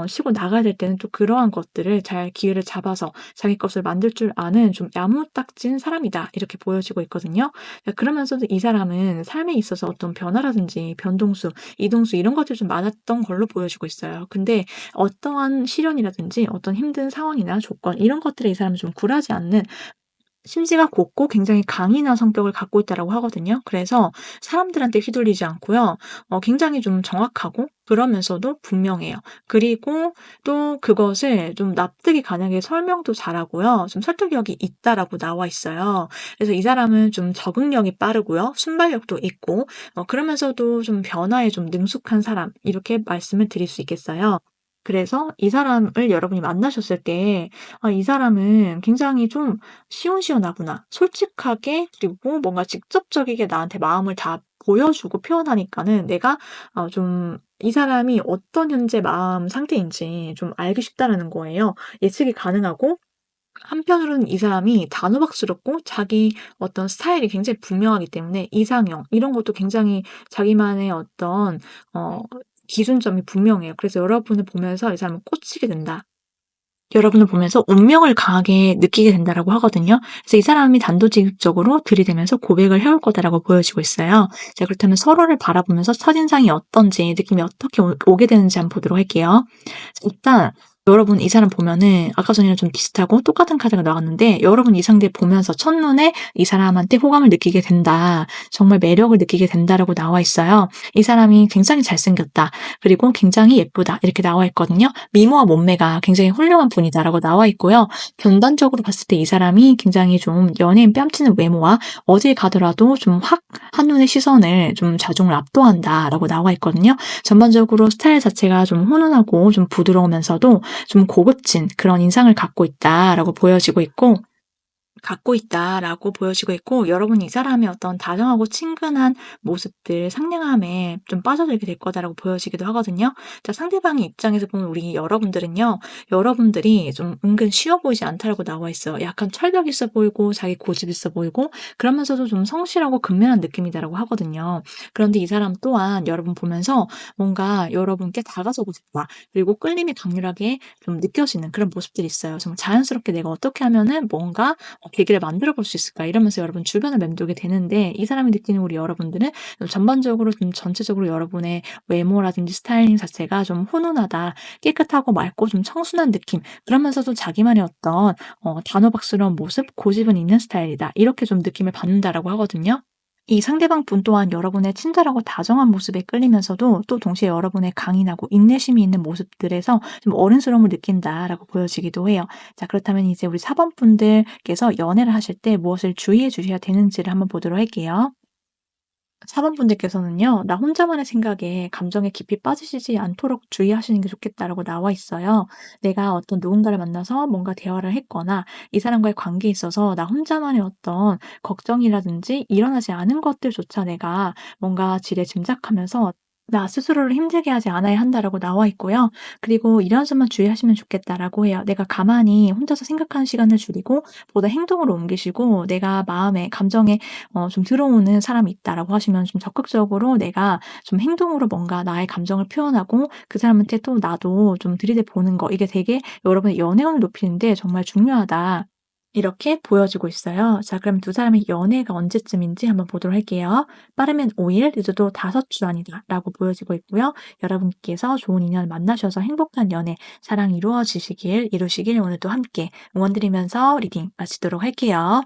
치고 나가야 될 때는 또 그러한 것들을 잘 기회를 잡아서 자기 것을 만들 줄 아는 좀 야무딱진 사람이다. 이렇게 보여지고 있거든요. 그러면서도 이 사람은 삶에 있어서 어떤 변화라든지 변동수, 이동수 이런 것들이 좀 많았던 걸로 보여지고 있어요. 근데 어떠한 시련이라든지 어떤 힘든 상황이나 조건 이런 것들에 이 사람은 좀 굴하지 않는 심지가 곱고 굉장히 강인한 성격을 갖고 있다라고 하거든요. 그래서 사람들한테 휘둘리지 않고요. 굉장히 좀 정확하고 그러면서도 분명해요. 그리고 또 그것을 좀 납득이 가능하게 설명도 잘하고요. 좀 설득력이 있다라고 나와 있어요. 그래서 이 사람은 좀 적응력이 빠르고요. 순발력도 있고 그러면서도 좀 변화에 좀 능숙한 사람 이렇게 말씀을 드릴 수 있겠어요. 그래서 이 사람을 여러분이 만나셨을 때 이 사람은 굉장히 좀 시원시원하구나. 솔직하게 그리고 뭔가 직접적이게 나한테 마음을 다 보여주고 표현하니까는 내가 좀 이 사람이 어떤 현재 마음 상태인지 좀 알기 쉽다라는 거예요. 예측이 가능하고 한편으로는 이 사람이 단호박스럽고 자기 어떤 스타일이 굉장히 분명하기 때문에 이상형 이런 것도 굉장히 자기만의 어떤 기준점이 분명해요. 그래서 여러분을 보면서 이 사람은 꽂히게 된다. 여러분을 보면서 운명을 강하게 느끼게 된다라고 하거든요. 그래서 이 사람이 단도직입적으로 들이대면서 고백을 해올 거다라고 보여지고 있어요. 자, 그렇다면 서로를 바라보면서 첫인상이 어떤지, 느낌이 어떻게 오게 되는지 한번 보도록 할게요. 일단 여러분 이 사람 보면은 아까 전이랑 좀 비슷하고 똑같은 카드가 나왔는데 여러분 이 상대 보면서 첫눈에 이 사람한테 호감을 느끼게 된다. 정말 매력을 느끼게 된다라고 나와 있어요. 이 사람이 굉장히 잘생겼다. 그리고 굉장히 예쁘다. 이렇게 나와 있거든요. 미모와 몸매가 굉장히 훌륭한 분이다라고 나와 있고요. 전반적으로 봤을 때 이 사람이 굉장히 좀 연예인 뺨치는 외모와 어딜 가더라도 좀 확 한눈의 시선을 좀 자중을 압도한다라고 나와 있거든요. 전반적으로 스타일 자체가 좀 훈훈하고 좀 부드러우면서도 좀 고급진 그런 인상을 갖고 있다라고 보여지고 있고 여러분이 이 사람의 어떤 다정하고 친근한 모습들, 상냥함에 좀 빠져들게 될 거다라고 보여지기도 하거든요. 자, 상대방의 입장에서 보면 우리 여러분들은요. 여러분들이 좀 은근 쉬워 보이지 않다라고 나와 있어요. 약간 철벽 있어 보이고 자기 고집 있어 보이고 그러면서도 좀 성실하고 근면한 느낌이다라고 하거든요. 그런데 이 사람 또한 여러분 보면서 뭔가 여러분께 다가서고 싶다. 그리고 끌림이 강렬하게 좀 느껴지는 그런 모습들이 있어요. 정말 자연스럽게 내가 어떻게 하면은 뭔가 계기를 만들어 볼 수 있을까?' 이러면서 여러분 주변을 맴돌게 되는데 이 사람이 느끼는 우리 여러분들은 좀 전반적으로 좀 전체적으로 여러분의 외모라든지 스타일링 자체가 좀 훈훈하다, 깨끗하고 맑고 좀 청순한 느낌, 그러면서도 자기만의 어떤 단호박스러운 모습, 고집은 있는 스타일이다. 이렇게 좀 느낌을 받는다라고 하거든요. 이 상대방 분 또한 여러분의 친절하고 다정한 모습에 끌리면서도 또 동시에 여러분의 강인하고 인내심이 있는 모습들에서 좀 어른스러움을 느낀다라고 보여지기도 해요. 자, 그렇다면 이제 우리 4번 분들께서 연애를 하실 때 무엇을 주의해 주셔야 되는지를 한번 보도록 할게요. 4번 분들께서는요. "나 혼자만의 생각에 감정에 깊이 빠지시지 않도록 주의하시는 게 좋겠다."라고 나와 있어요. 내가 어떤 누군가를 만나서 뭔가 대화를 했거나 이 사람과의 관계에 있어서 나 혼자만의 어떤 걱정이라든지 일어나지 않은 것들조차 내가 뭔가 지레 짐작하면서 나 스스로를 힘들게 하지 않아야 한다라고 나와 있고요. 그리고 "이런 점만 주의하시면 좋겠다."라고 해요. 내가 가만히 혼자서 생각하는 시간을 줄이고 보다 행동으로 옮기시고 내가 마음에 감정에 좀 들어오는 사람이 있다라고 하시면 좀 적극적으로 내가 좀 행동으로 뭔가 나의 감정을 표현하고 그 사람한테 또 나도 좀 들이대 보는 거, 이게 되게 여러분의 연애운을 높이는 데 정말 중요하다. 이렇게 보여지고 있어요. 자, 그럼 두 사람의 연애가 언제쯤인지 한번 보도록 할게요. 빠르면 5일, 늦어도 5주 안이다라고 보여지고 있고요. 여러분께서 좋은 인연을 만나셔서 행복한 연애, 사랑 이루어지시길, 이루시길 오늘도 함께 응원드리면서 리딩 마치도록 할게요.